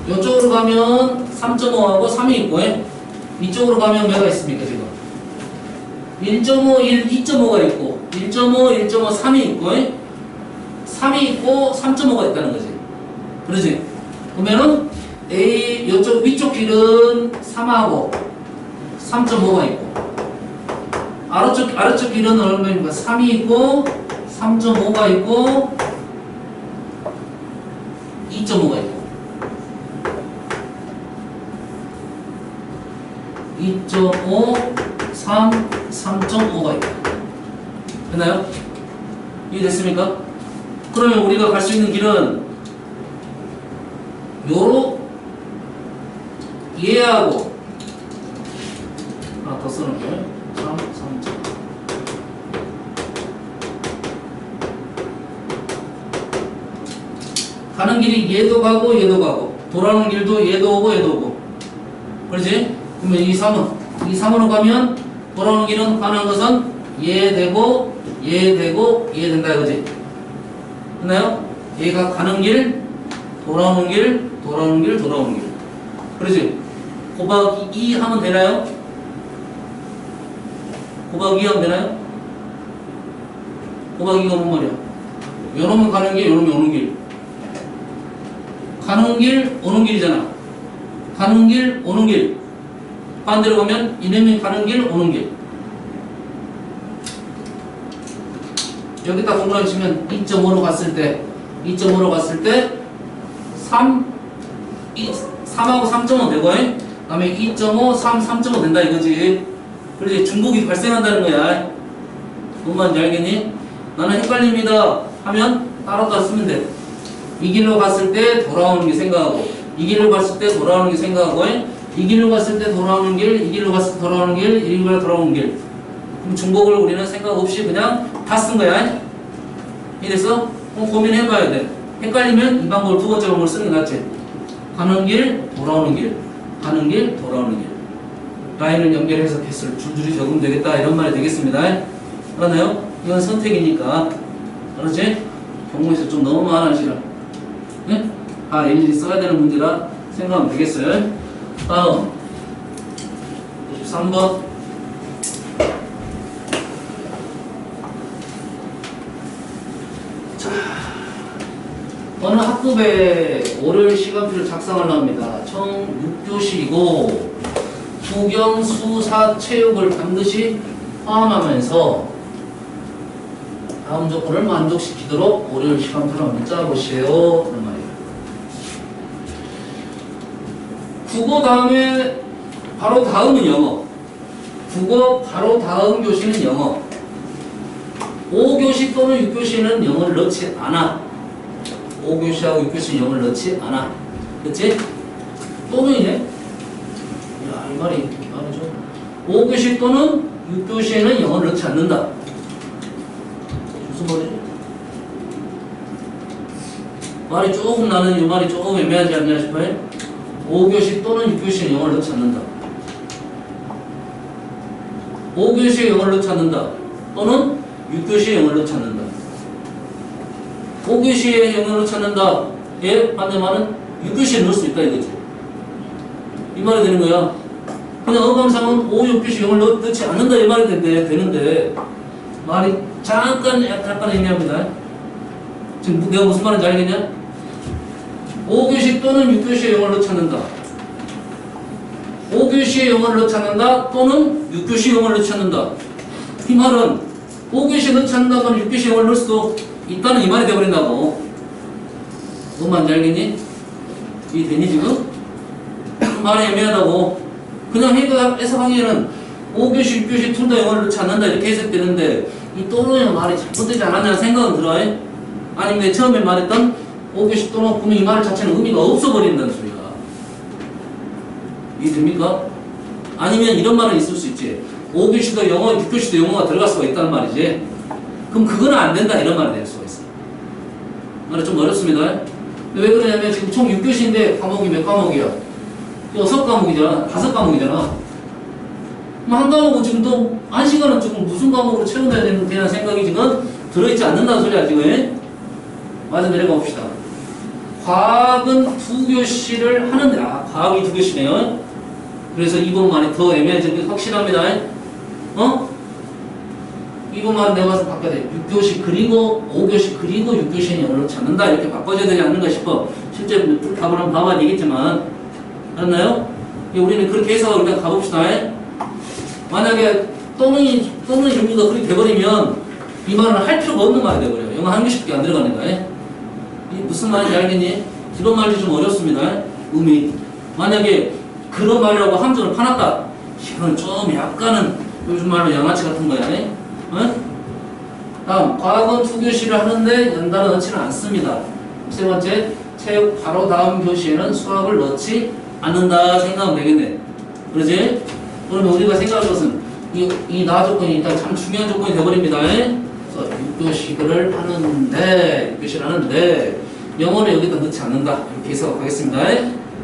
이쪽으로 가면 3.5하고 3이 있고 이쪽으로 가면 뭐가 있습니까 지금? 1.5, 1, 2.5가 있고 1.5, 1.5, 3이 있고 3이 있고 3.5가 있다는 거지. 그러지? 그러면은 A 이쪽 위쪽 길은 3하고 3.5가 있고 아래쪽 길은 얼마입니까? 3이 있고 3.5가 있고 2.5가 있고 2.5, 3, 3.5가 있고 됐나요? 이해됐습니까? 그러면 우리가 갈 수 있는 길은 얘하고 하나 더 써놓을게요. 3, 3.5 가는 길이 얘도 가고 얘도 가고 돌아오는 길도 얘도 오고 얘도 오고 그렇지? 그러면 이 3으로 가면 돌아오는 길은 가는 것은 얘 되고 얘 되고 얘 된다 이거지. 됐나요? 얘가 가는 길 돌아오는 길 돌아오는 길 돌아오는 길 그렇지? 곱하기 2 하면 되나요? 곱하기 2 하면 되나요? 곱하기 2가 뭔 말이야? 요놈은 가는 길 요놈이 오는 길 가는 길 오는 길이잖아. 가는 길 오는 길 반대로 가면 이놈이 가는 길 오는 길 여기다 공부를 치면 2.5로 갔을 때 3하고 3.5 되고 그 다음에 2.5, 3, 3.5 된다 이거지. 그렇지? 중복이 발생한다는 거야. 뭔 말인지 알겠니? 나는 헷갈립니다 하면 따로따로 쓰면 돼. 이 길로 갔을 때 돌아오는 게 생각하고 이 길로 갔을 때 돌아오는 게 생각하고 이 길로 갔을 때 돌아오는 길, 이 길로 갔을 때 돌아오는 길, 이 길로 돌아오는 길. 그럼 중복을 우리는 생각 없이 그냥 다 쓴 거야. 이래서 고민해봐야 돼. 헷갈리면 이 방법을 두 번째 방법을 쓰는 게 낫지. 가는 길, 돌아오는 길, 가는 길, 돌아오는 길. 라인을 연결해서 개수를 줄줄이 적으면 되겠다 이런 말이 되겠습니다. 알았나요? 이건 선택이니까. 알았지? 경우에서 좀 너무 많아 싫어. 네? 다 일일이 써야 되는 문제라 생각하면 되겠어요. 다음 53번. 자, 어느 학급에 월요일 시간표를 작성하려 합니다. 총 6교시이고 국영, 수사, 체육을 반드시 포함하면서 다음 조건을 만족시키도록 월요일 시간표를 한번 짜보시오. 그런 말이에요. 국어 다음에 바로 다음은 영어. 국어 바로 다음 교시는 영어. 5교시 또는 6교시는 영어를 넣지 않아. 5교시하고 6교시는 영어를 넣지 않아. 그치? 또는이네? 야, 이 말이 말이죠. 5교시 또는 6교시에는 영어를 넣지 않는다. 무슨 말이지? 말이 조금 나는 이 말이 조금 애매하지 않냐 싶어요? 5교시 또는 6교시에 영어를 넣지 않는다. 5교시에 영어를 넣지 않는다. 또는 6교시에 영어를 넣지 않는다. 5교시에 영어를 넣지 않는다. 예? 반대말은 6교시에 넣을 수 있다 이거지. 이 말이 되는 거야. 그냥 어감상은 5, 6교시 영어를 넣지 않는다 이 말이 되는데 말이 잠깐 약간 애매합니다. 지금 내가 무슨 말인지 알겠냐? 5교시 또는 6교시에 영어를 넣지 않는다. 5교시에 영어를 넣지 않는다 또는 6교시 영어를 넣지 않는다. 이 말은 5교시에 넣지 않는다 또는 6교시에 영어를 넣을 수도 있다는 이 말이 되어버린다고. 뭔 말인지 알겠니? 이 되니 지금? 말이 애매하다고. 그냥 해석하기에는 5교시, 6교시 둘 다 영어를 넣지 않는다 이렇게 해석되는데 이 또는 말이 잘못되지 않았냐는 생각은 들어요? 아니면 내 처음에 말했던 5교시 또는 그러면 이 말 자체는 의미가 없어버린다는 소리야. 이해됩니까? 아니면 이런 말은 있을 수 있지. 5교시도 영어, 6교시도 영어가 들어갈 수가 있다는 말이지. 그럼 그거는 안 된다 이런 말이 될 수가 있어. 말이 좀 어렵습니다. 왜 그러냐면 지금 총 6교시인데 과목이 몇 과목이야? 6과목이잖아. 5과목이잖아. 그럼 한 과목은 지금 또 1시간은 지금 무슨 과목으로 채워내야 되는 생각이 지금 들어있지 않는다는 소리야 지금. 맞아 내려가 봅시다. 과학은 2교시를 하는데 과학이 2교시네요. 그래서 2번만이 더 애매해지는 게 확실합니다. 어? 2번만 내가 봐서 바꿔야 돼. 6교시 그리고 5교시 그리고 6교시는 영어를 찾는다 이렇게 바꿔줘야 되지 않는가 싶어. 실제 답을 한번 봐봐야 되겠지만 알았나요? 우리는 그렇게 해서 일단 가봅시다. 만약에 또는 의미가 그렇게 돼버리면 이 말은 할 필요가 없는 말이 돼버려요. 영어 한 교시밖에 안 들어가니까. 이 무슨 말인지 알겠니? 이런 말이 좀 어렵습니다. 의미. 만약에 그런 말이라고 함정을 파놨다. 이건 좀 약간은 요즘 말로 양아치 같은 거야. 어? 다음, 과학은 2교시를 하는데 연달아 넣지는 않습니다. 세 번째, 체육 바로 다음 교시에는 수학을 넣지 않는다 생각하면 되겠네. 그러지? 그러면 우리가 생각할 것은 이 나 조건이 일단 참 중요한 조건이 되어버립니다. 그래서 6교시를 하는데 영어를 여기다 넣지 않는다. 이렇게 해석하겠습니다.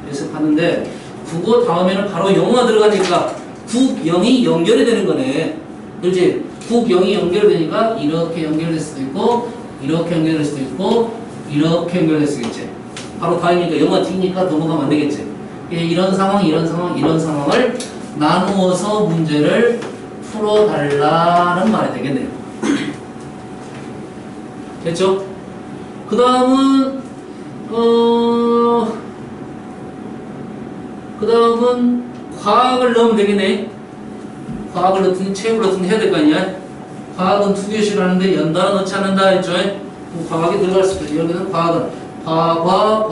해석하는데 국어 다음에는 바로 영어가 들어가니까 국영이 연결이 되는 거네. 그렇지? 국영이 연결되니까 이렇게 연결될 수도 있고 이렇게 연결될 수도 있고 이렇게 연결될 수 있겠지. 바로 다음이니까 영어가 뒤니까 넘어가면 안 되겠지. 이런 상황을 나누어서 문제를 풀어달라는 말이 되겠네요. 됐죠? 그 다음은 과학을 넣으면 되겠네. 과학을 넣든 체육을 넣든 해야 될 거 아니야. 과학은 2교시를 하는데 연달아 넣지 않는다 했죠. 과학이 들어갈 수도 있고 여기는 과학은 과과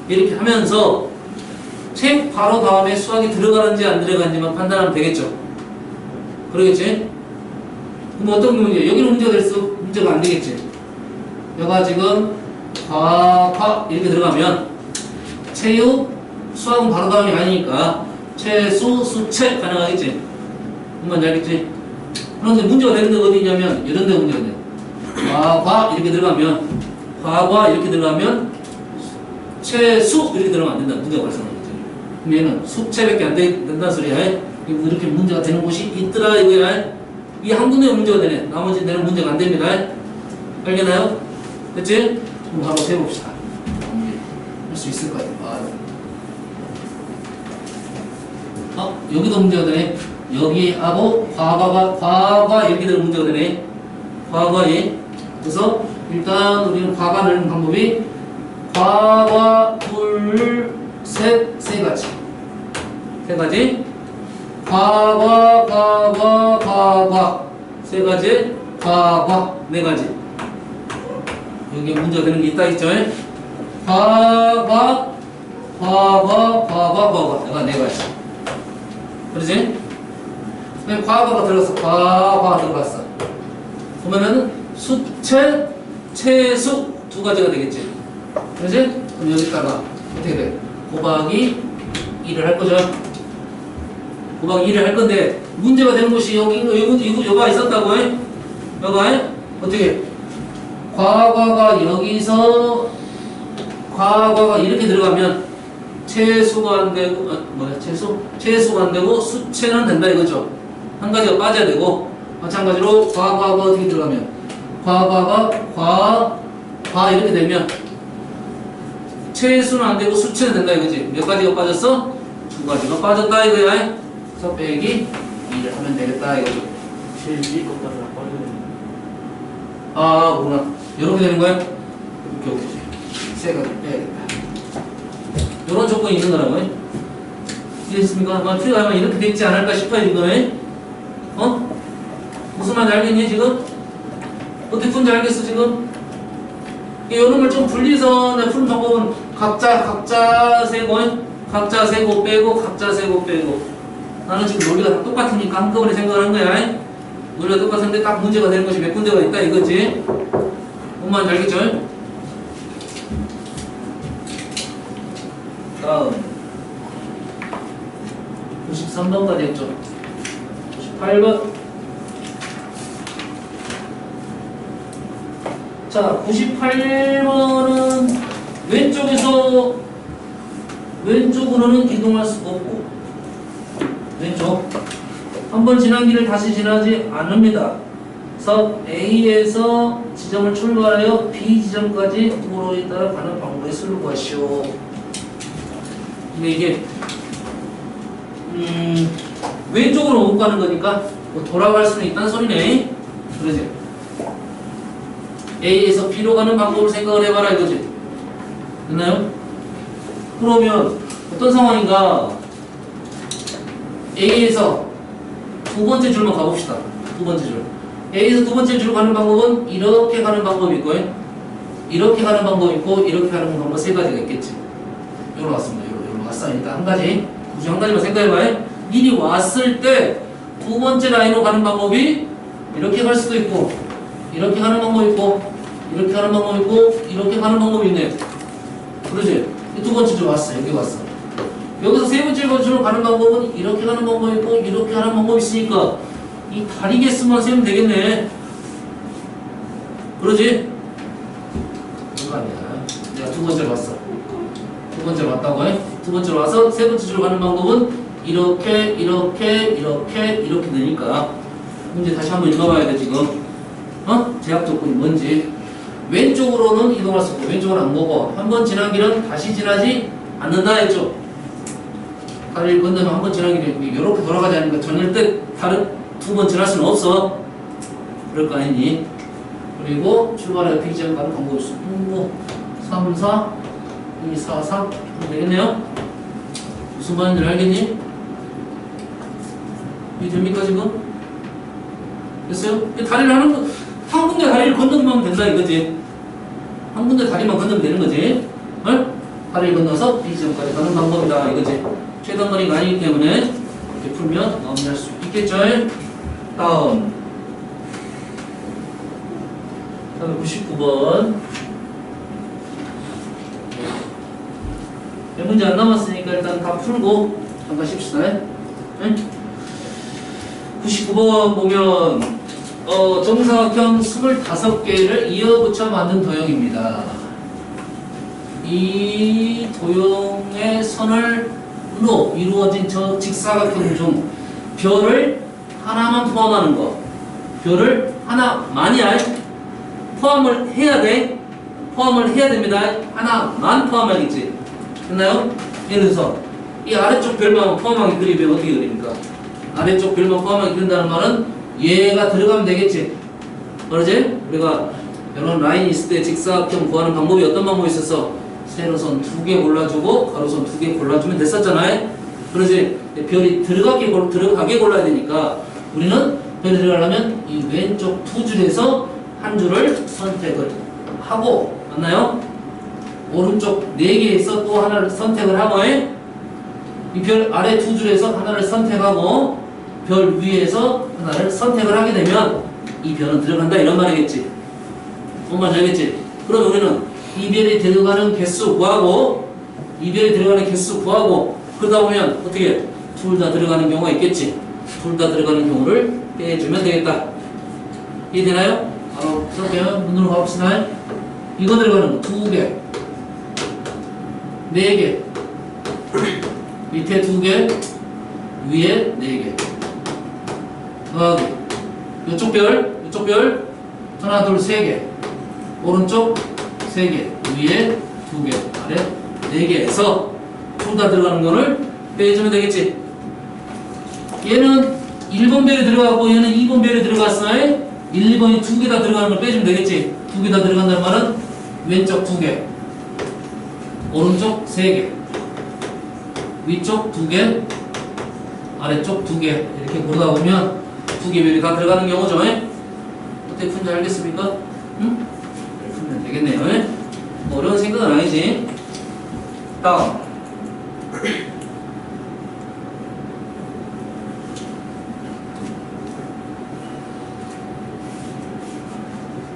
이렇게 하면서 체육 바로 다음에 수학이 들어가는지 안 들어가는지만 판단하면 되겠죠. 그러겠지? 그럼 어떤 문제? 여기는 문제가 안 되겠지. 여기가 지금 과 이렇게 들어가면 체육, 수학은 바로 다음이 아니니까 체수, 수체 가능하겠지. 뭔지 알겠지? 그런데 문제가 되는 데가 어디 있냐면 이런 데 문제가 돼. 과 이렇게 들어가면 과과 이렇게 들어가면 체수 이렇게 들어가면 안 된다. 문제가 발생하는 거지. 그럼 얘는 수체밖에 안 된다는 소리야. 이렇게 문제가 되는 곳이 있더라 이거야. 이 한 군데 문제가 되네. 나머지 데는 문제가 안 됩니다. 알겠나요? 됐지? 그럼 바로 세봅시다. 할 수 있을 것 같아요. 여기도 문제가 되네. 여기하고 과거 이렇게 되는 문제가 되네. 과거에. 그래서 일단 우리는 과거 내는 방법이 과거 둘, 셋, 세 가지. 세 가지. 과거 세 가지. 과거 네 가지. 여기에 문제가 되는 게 있다 했죠? 과거 내가 네 가지. 그러지? 과거가 들어갔어. 과거가 들어갔어. 그러면은 수채, 채수 두 가지가 되겠지. 그러지? 그럼 여기다가 어떻게 돼? 곱하기 2를 할 거죠. 곱하기 2를 할 건데 문제가 되는 곳이 여기가 있었다고 해. 여가 어떻게? 과거가 여기서 과거가 이렇게 들어가면 채수가 안 되고 채수가 안 되고 수채는 된다 이거죠. 한 가지가 빠져야 되고 마찬가지로 과거가 어떻게 들어가면 과거가 과 이렇게 되면 채수는 안 되고 수채는 된다 이거지. 몇 가지가 빠졌어? 두 가지가 빠졌다 이거야. 그래서 빼기 2를 하면 되겠다 이거죠. 제일 위에 것까지 안 빠져요. 그렇구나. 이렇게 되는 거야? 이렇게 세 가지 빼야겠다. 이런 조건이 있는 거라고요. 이해했습니까? 아마 이렇게 되지 않을까 싶어요 이거에. 무슨 말인지 알겠니 지금? 어떻게 푼지 알겠어 지금? 이런 걸 좀 분리해서 푸는 방법은 각자 세고 각자 세고 빼고 각자 세고 빼고. 나는 지금 논리가 다 똑같으니까 한꺼번에 생각을 한 거야. 논리가 똑같은데 딱 문제가 되는 것이 몇 군데가 있다 이거지. 뭔 말인지 알겠죠? 다음 93번까지 했죠. 98번. 자, 98번은 왼쪽으로는 이동할 수가 없고 왼쪽 한 번 지난 길을 다시 지나지 않습니다. 그래서 A에서 지점을 출발하여 B 지점까지 도로에 따라 가는 방법의 수를 구하시오. 근데 이게 왼쪽으로 못 가는 거니까 뭐 돌아갈 수는 있다는 소리네. 그러지? A에서 B로 가는 방법을 생각을 해봐라 이거지. 됐나요? 그러면 어떤 상황인가? A에서 두 번째 줄만 가봅시다. 두 번째 줄. A에서 두 번째 줄 가는 방법은 이렇게 가는 방법이 있고, 이렇게 가는 방법이 있고, 이렇게 가는 방법 세 가지가 있겠지. 요로 왔습니다. 요로 왔어. 일단 한 가지. 굳이 한 가지만 생각해봐요. 미리 왔을 때 두 번째 라인으로 가는 방법이 이렇게 갈 수도 있고, 이렇게 가는 방법이 있고, 이렇게 가는 방법이 있고, 이렇게 가는 방법이 있네. 그러지? 두 번째 줄 왔어. 여기 왔어. 여기서 세 번째 줄로 가는 방법은 이렇게 가는 방법이 있고, 이렇게 가는 방법이 있으니까 이 다리개수만 세면 되겠네. 그러지? 그거 아니야. 내가 두 번째로 왔어. 두 번째로 왔다고 해? 두 번째로 와서 세 번째 줄로 가는 방법은 이렇게 되니까 문제 다시 한번 읽어봐야 돼 지금. 제약 조건이 뭔지. 왼쪽으로는 이동할 수 없고 왼쪽은 안 보고 한 번 지난 길은 다시 지나지 않는다 했죠. 다리를 건너면 한 번 지난 길이 이렇게 돌아가지 않으니까 절대 다른 두 번 지날 수는 없어. 그럴 거 아니니. 그리고 출발해 B지점 가는 방법이 있어. 3, 4, 2, 4, 3 되겠네요. 무슨 말인지 알겠니? 이해됩니까 지금? 됐어요? 다리를 한 군데 다리를 건너면 된다 이거지. 한 군데 다리만 건너면 되는 거지. 다리를 건너서 B지점까지 가는 방법이다 이거지. 최단거리가 아니기 때문에 이렇게 풀면 마무리할 수 있겠죠. 다음 99번. 몇 문제 안 남았으니까 일단 다 풀고 잠깐 쉽시다. 99번 보면 정사각형 25개를 이어붙여 만든 도형입니다. 이 도형의 선을로 이루어진 저 직사각형 중 별을 하나만 포함하는 거. 별을 하나만이야. 포함을 해야 돼. 포함을 해야 됩니다. 하나만 포함하겠지. 됐나요? 예를 들어서 이 아래쪽 별만 포함하게 그리면 어떻게 그립니까? 아래쪽 별만 포함하게 그린다는 말은 얘가 들어가면 되겠지. 그러지? 우리가 이런 라인이 있을 때 직사각형 구하는 방법이 어떤 방법이 있었어? 세로선 2개 골라주고 가로선 2개 골라주면 됐었잖아요. 그러지? 별이 들어가게 골라야 되니까 우리는 별이 들어가려면 이 왼쪽 2줄에서 한 줄을 선택을 하고, 맞나요? 오른쪽 4개에서 또 하나를 선택을 하고, 이 별 아래 2줄에서 하나를 선택하고 별 위에서 하나를 선택을 하게 되면 이 별은 들어간다 이런 말이겠지. 뭔 말인지 알겠지? 그럼 우리는 이 별이 들어가는 개수 구하고 이 별이 들어가는 개수 구하고 그러다 보면 어떻게 둘 다 들어가는 경우가 있겠지. 둘 다 들어가는 경우를 빼주면 되겠다. 이해되나요? 바로 써볼게요. 눈으로 가봅시다. 이거 들어가는 거 2개 4개 밑에 2개 위에 4개 더하기 이쪽 별 하나 둘 3개 오른쪽 3개 위에 2개 아래 4개에서 둘 다 들어가는 거를 빼주면 되겠지. 얘는 1번 별이 들어가고 얘는 2번 별이 들어갔어요. 1, 2번이 2개 다 들어가는 걸 빼주면 되겠지. 2개 다 들어간다는 말은 왼쪽 2개 오른쪽 3개 위쪽 2개 아래쪽 2개 이렇게 보다 보면 2개 별이 다 들어가는 경우죠. 어떻게 푼지 알겠습니까? 응? 풀면 되겠네요. 뭐 어려운 생각은 아니지. 다음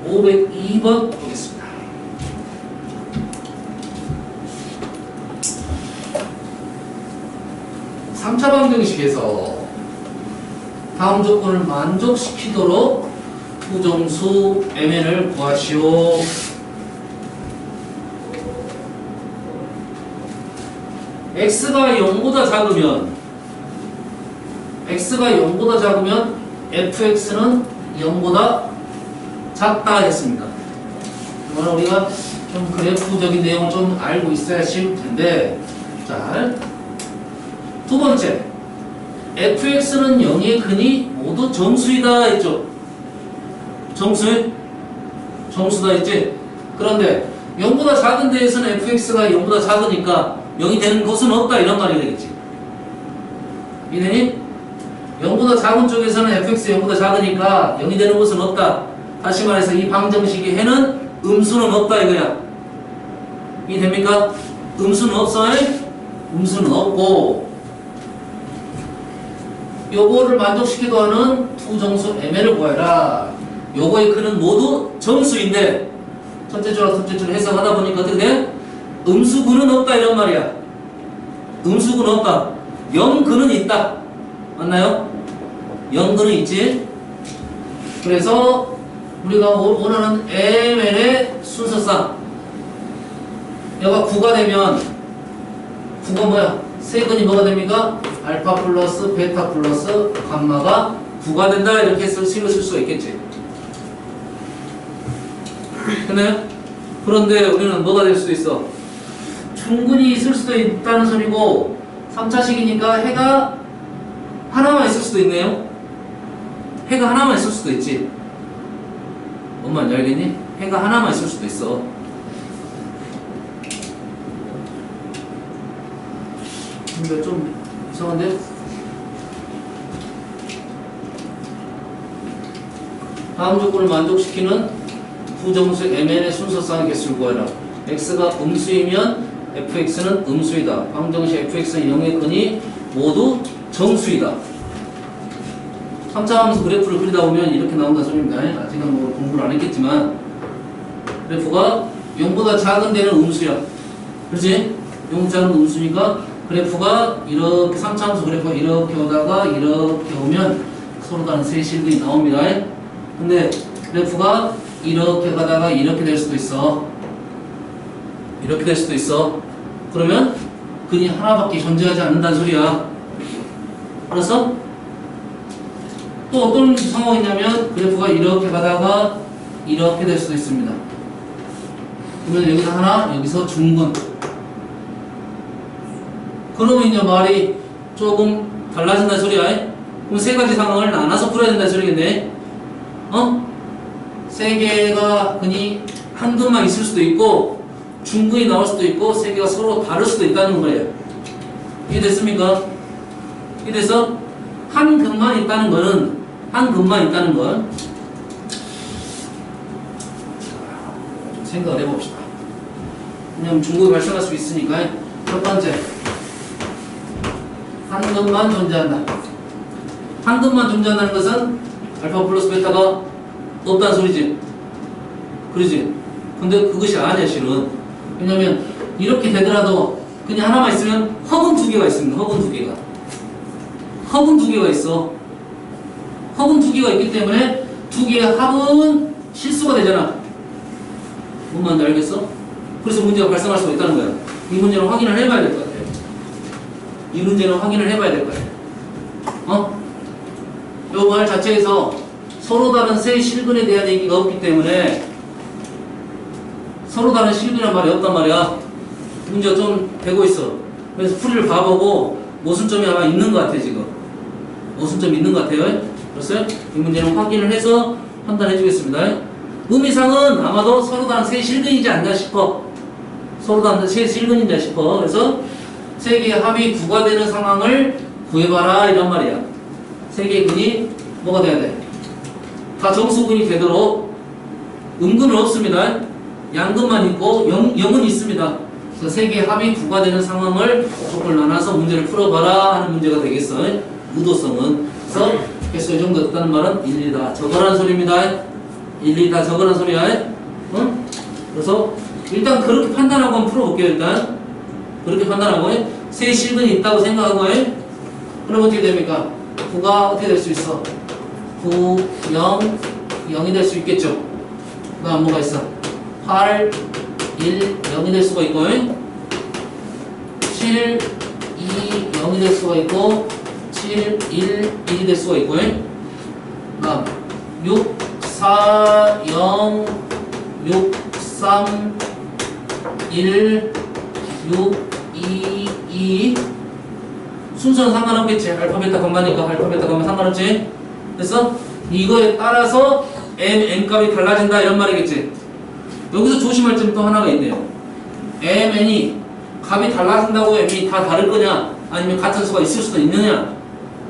502번 보겠습니다. 삼차 방정식에서 다음 조건을 만족시키도록 부정수 mn을 구하시오. x가 0보다 작으면 fx는 0보다 작다 했습니다. 이거는 우리가 좀 그래프적인 내용을 좀 알고 있어야 쉬울 텐데, 자, 두 번째, fx는 0의 근이 모두 정수이다 했죠. 정수다 했지. 그런데 0보다 작은 데에서는 fx가 0보다 작으니까 0이 되는 것은 없다 이런 말이 되겠지. 이해되니? 0보다 작은 쪽에서는 fx 0보다 작으니까 0이 되는 것은 없다. 다시 말해서 이 방정식의 해는 음수는 없다 이거야. 이해됩니까? 음수는 없어요? 음수는 없고 요거를 만족시키도 하는 투정수 mn을 구해라. 요거의 근은 모두 정수인데 첫째 줄하고 둘째 줄 해석하다 보니까 어떻게 돼? 음수근은 없다 이런 말이야. 음수근 없다. 0근은 있다. 맞나요? 0근은 있지. 그래서 우리가 원하는 mn의 순서상 얘가 9가 되면 9가 뭐야? 세근이 뭐가 됩니까? 알파 플러스 베타 플러스 감마가 9가 된다 이렇게 식을 쓸 수가 있겠지. 됐나요? 그런데 우리는 뭐가 될 수도 있어? 충분히 있을 수도 있다는 소리고 3차식이니까 해가 하나만 있을 수도 있네요. 해가 하나만 있을 수도 있지. 뭔 말인지 알겠니? 해가 하나만 있을 수도 있어. 근데 좀 이상한데? 다음 조건을 만족시키는 부정수 mn의 순서상의 개수를 구하라. x가 음수이면 fx는 음수이다. 방정식 fx는 0의 근이 모두 정수이다. 3차 함수 그래프를 그리다 보면 이렇게 나온다는 소리입니다. 아직은 뭐 공부를 안 했겠지만 그래프가 0보다 작은 데는 음수야. 그렇지? 0보다 작은 음수니까 그래프가 이렇게 3차 함수 그래프가 이렇게 오다가 이렇게 오면 서로 다른 세실근이 나옵니다. 근데 그래프가 이렇게 가다가 이렇게 될 수도 있어. 이렇게 될 수도 있어. 그러면 근이 하나밖에 존재하지 않는다는 소리야. 알았어? 또 어떤 상황이냐면 그래프가 이렇게 가다가 이렇게 될 수도 있습니다. 그러면 여기서 하나, 여기서 중근. 그러면 이제 말이 조금 달라진다는 소리야. 그럼 세 가지 상황을 나눠서 풀어야 된다는 소리겠네. 세 개가 그니 한 근만 있을 수도 있고, 중근이 나올 수도 있고, 세 개가 서로 다를 수도 있다는 거예요. 이해됐습니까? 이래서 한 근만 있다는 거는, 한 근만 있다는 건, 좀 생각을 해봅시다. 왜냐면 중국이 발생할 수 있으니까. 첫 번째, 한 근만 존재한다. 한 근만 존재한다는 것은 알파 플러스 베타가 없다는 소리지. 그러지? 근데 그것이 아니야, 실은. 왜냐면 이렇게 되더라도 그냥 하나만 있으면 허근 두 개가 있습니다. 허근 두 개가. 허근 두 개가 있어. 허근 두 개가 있기 때문에 두 개의 합은 실수가 되잖아. 뭔 말인지 알겠어? 그래서 문제가 발생할 수가 있다는 거야. 이 문제는 확인을 해봐야 될 것 같아. 이 문제는 확인을 해봐야 될 것 같아. 요 말 자체에서 서로 다른 세 실근에 대한 얘기가 없기 때문에 서로 다른 실근이란 말이 없단 말이야. 문제가 좀 되고 있어. 그래서 풀이를 봐보고 모순점이 아마 있는 것 같아, 지금. 모순점이 있는 것 같아요. 그래서 이 문제는 확인을 해서 판단해 주겠습니다. 의미상은 아마도 서로 다른 세 실근이지 않나 싶어. 서로 다른 세 실근이지 싶어. 그래서 세 개의 합이 9가 되는 상황을 구해봐라, 이런 말이야. 세 개의 근이 뭐가 돼야 돼? 다 정수근이 되도록 음근은 없습니다. 양근만 있고 0은 있습니다. 그래서 세 개의 합이 9가 되는 상황을 조금 나눠서 문제를 풀어봐라 하는 문제가 되겠어. 의도성은. 그래서 개수의 정도 없다는 말은 일일이 다 적어라는 소리입니다. 일일이 다 적어라는 소리야. 응? 그래서 일단 그렇게 판단하고 한번 풀어볼게요. 일단 그렇게 판단하고 세 실근이 있다고 생각하고 그럼 어떻게 됩니까? 9가 어떻게 될 수 있어? 9, 0, 0이 될 수 있겠죠? 그 다음 뭐가 있어? 8, 1, 0이 될 수가 있고 7, 2, 0이 될 수가 있고 7, 1, 1이 될 수가 있고 그 다음 6, 4, 0, 6, 3, 1, 6, 2, 2 순서는 상관없겠지. 알파, 베타, 감마니까 알파, 베타, 감마 상관없지. 그래서 이거에 따라서 m 값이 달라진다 이런 말이겠지. 여기서 조심할 점이 또 하나가 있네요. mn이 값이 달라진다고 m이 다 다를 거냐 아니면 같은 수가 있을 수도 있느냐.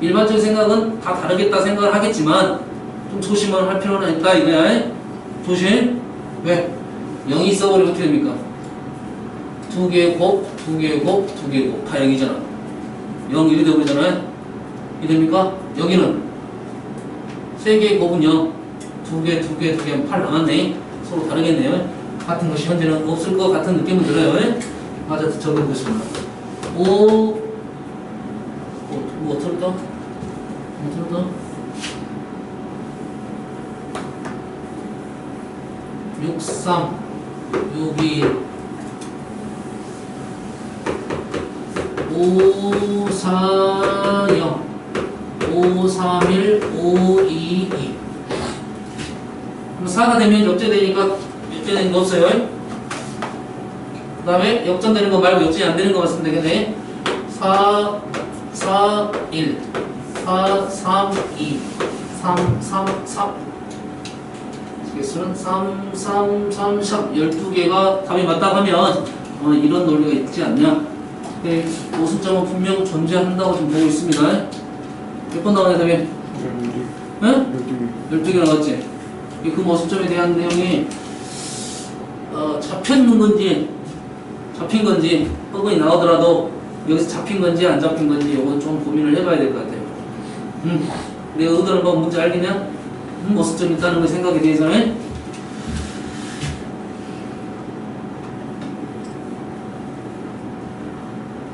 일반적인 생각은 다 다르겠다 생각을 하겠지만 좀 조심을 할 필요는 있다 이거야. 조심. 왜? 0이 있어버리면 어떻게 됩니까? 두 개의 곱, 두 개의 곱, 두 개의 곱 다 0이잖아. 0, 1이 되어버리잖아요. 이 됩니까? 여기는 세 개의 곱은 0, 두 개, 두 개, 두 개, 8 남았네. 서로 다르겠네요. 같은 것이 현재는 없을 것 같은 느낌은 들어요. 맞아, 적어보겠습니다. 5, 뭐 틀었다? 뭐 틀었다? 6, 3, 6, 2, 5, 4, 0, 5, 3, 1, 5, 2, 2. 그럼 4가 되면 역제되니까 역제되는 거 없어요. 그 다음에 역전되는 거 말고 역전이 안 되는 거 같으면 되겠네. 4, 4, 1, 4, 3, 2, 3, 3, 3. 개수는 3, 3, 3, 3. 12개가 답이 맞다고 하면 이런 논리가 있지 않냐. 네, 모순점은 분명 존재한다고 지금 보고 있습니다. 몇 번 나오냐, 답이? 12개. 네? 12개 나왔지? 그 모순점에 대한 내용이 잡혀있는 건지 잡힌 건지 허근이 나오더라도 여기서 잡힌 건지 안 잡힌 건지 이건 좀 고민을 해봐야 될 것 같아요. 내가 의도는 뭐 문제 알겠냐? 모순점이 있다는 걸 생각이 되잖아요.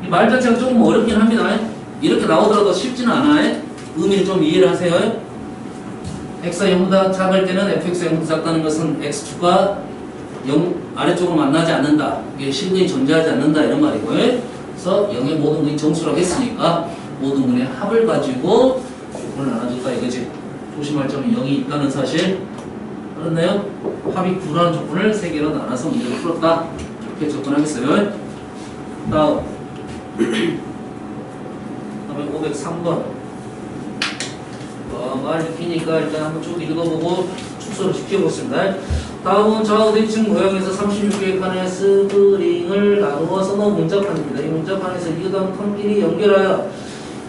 이 말 자체가 조금 어렵긴 합니다. 이렇게 나오더라도 쉽지는 않아요. 의미를 좀 이해를 하세요. x가 0보다 작을 때는 fx가 0보다 작다는 것은 x축과 0 아래쪽으로 만나지 않는다. 이게 실근이 존재하지 않는다 이런 말이고요. 그래서 0의 모든 근이 정수라고 했으니까 모든 근의 합을 가지고 조건을 나눠줬다 이거지. 조심할 점은 0이 있다는 사실 알았나요? 합이 9라는 조건을 3개로 나눠서 문제를 풀었다. 이렇게 접근하겠어요. 다음 다음에 503번. 말이 기니까 일단 한번 쭉 읽어보고 축소를 시켜보겠습니다. 다음은 좌우대칭 모양에서 36개의 칸의 스프링을 나누어서 넣은 문자판입니다. 이 문자판에서 이어다음 칸끼리 연결하여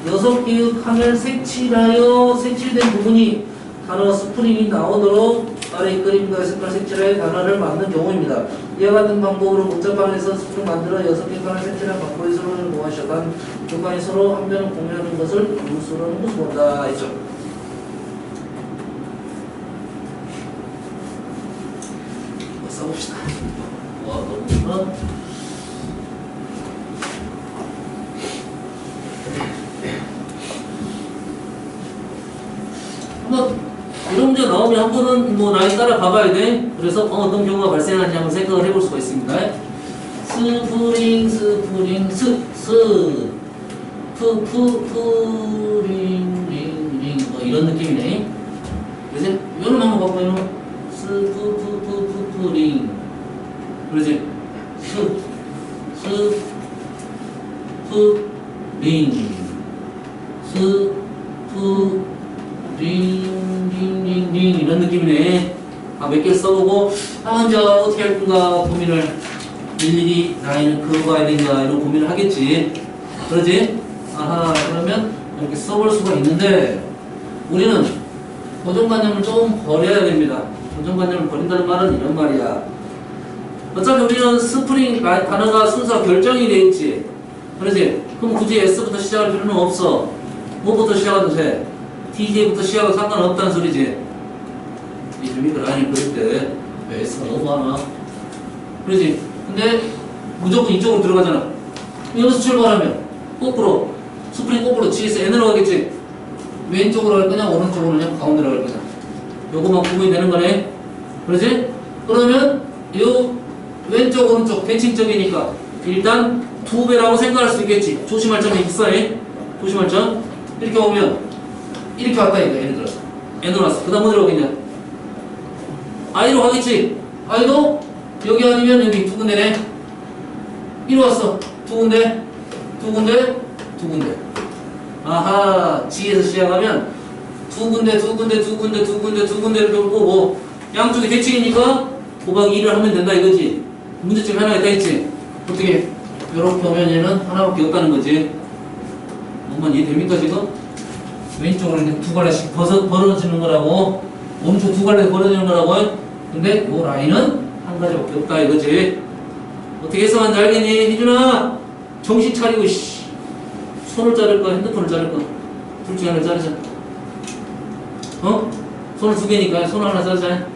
6개의 칸을 색칠된 부분이 단어 스프링이 나오도록 아래 그림과 색깔 색칠하여 단어를 만든 경우입니다. 이와 같은 방법으로 문자판에서 스프링 만들어 6개 칸을 색칠한 방법의 서로를 모아셔 단 두 칸이 서로 한 변을 공유하는 것을 루스라는 것을 본다 했죠. 써봅시다. 와, 너무 좋아. 한번 이런 문제 나오면 한 번은 뭐 라인 따라 가봐야 돼. 그래서 어떤 경우가 발생하는지 한번 생각을 해볼 수가 있습니다. 스프링 링 뭐 이런 느낌이네. 그래서 이런 한번 바꿔요. 스프링 그러지 링 이런 느낌이네. 몇 개 써보고 이제 어떻게 할 건가 고민을 일일이 라인을 그어봐야 되는가 이런 고민을 하겠지. 그러지? 아하, 그러면 이렇게 써볼 수가 있는데 우리는 고정관념을 좀 버려야 됩니다. 고정관념을 버린다는 말은 이런 말이야. 어차피 우리는 스프링 단어가 순서 결정이 돼 있지. 그러지? 그럼 굳이 S부터 시작할 필요는 없어. 뭐부터 시작해도 돼? TJ부터 시작해도 상관없다는 소리지. 이름이 그 라인을 그릴 때 S가 너무 많아. 그러지? 근데 무조건 이쪽으로 들어가잖아. 여기서 출발하면 거꾸로 스프링 거꾸로 GS N으로 가겠지. 왼쪽으로 갈 거냐 오른쪽으로 가냐 가운데로 갈 거냐. 요거만 구분이 되는 거네. 그러지? 그러면 요 왼쪽 오른쪽 대칭적이니까 일단 2배라고 생각할 수 있겠지. 조심할 점이 있어. 조심할 점. 이렇게 오면 이렇게 왔다니까. 예를 들어서 N으로 왔어. 그 다음 어디로 가겠냐? I로 가겠지. I도 여기 아니면 여기 두 군데네. 이리 왔어. 두 군데. 아하, G에서 시작하면 두 군데를 돌고 양쪽이 대칭이니까 곱하기 2를 하면 된다 이거지. 문제점이 하나 있다 했지. 어떻게 이렇게 오면 얘는 하나밖에 없다는 거지. 뭔가 이해됩니까 지금? 왼쪽으로 이제 두 갈래씩 벌어지는 거라고. 오른쪽 두 갈래 벌어지는 거라고. 근데 이 라인은 한 가지밖에 없다 이거지. 어떻게 해석하는지 알겠니? 희준아 정신 차리고 손을 자를까 핸드폰을 자를까 둘 중에 하나를 자르자. 손을 두 개니까 손을 하나 자르자.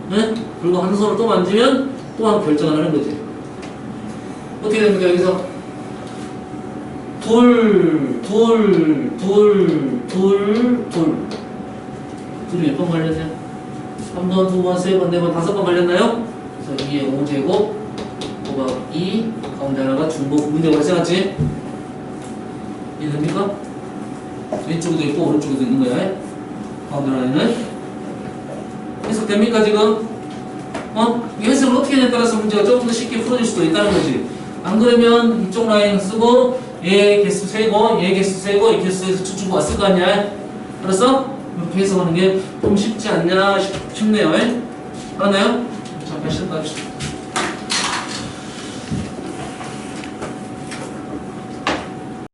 네? 그리고 한 손을 또 만지면 또 한 결정을 하는 거지. 어떻게 됩니까 여기서? 둘이 몇 번 걸렸냐? 3번, 2번, 3번, 4번, 5번 걸렸나요? 그래서 2의 5제곱 곱하기 2 가운데 하나가 중복 문제가 발생했지? 이해됩니까? 왼쪽에도 있고 오른쪽에도 있는 거야. 가운데 하나는 해석됩니까 지금? 이 해석을 어떻게 하냐에 따라서 문제가 조금 더 쉽게 풀어질 수도 있다는 거지. 안 그러면 이쪽 라인 쓰고 얘 개수 세고 얘 개수 세고 이 개수 세서 추측고 왔을 거 아니야? 알았어? 이렇게 해석하는 게 좀 쉽지 않냐 싶네요. 알았나요? 잠깐 쉬었다 합시다.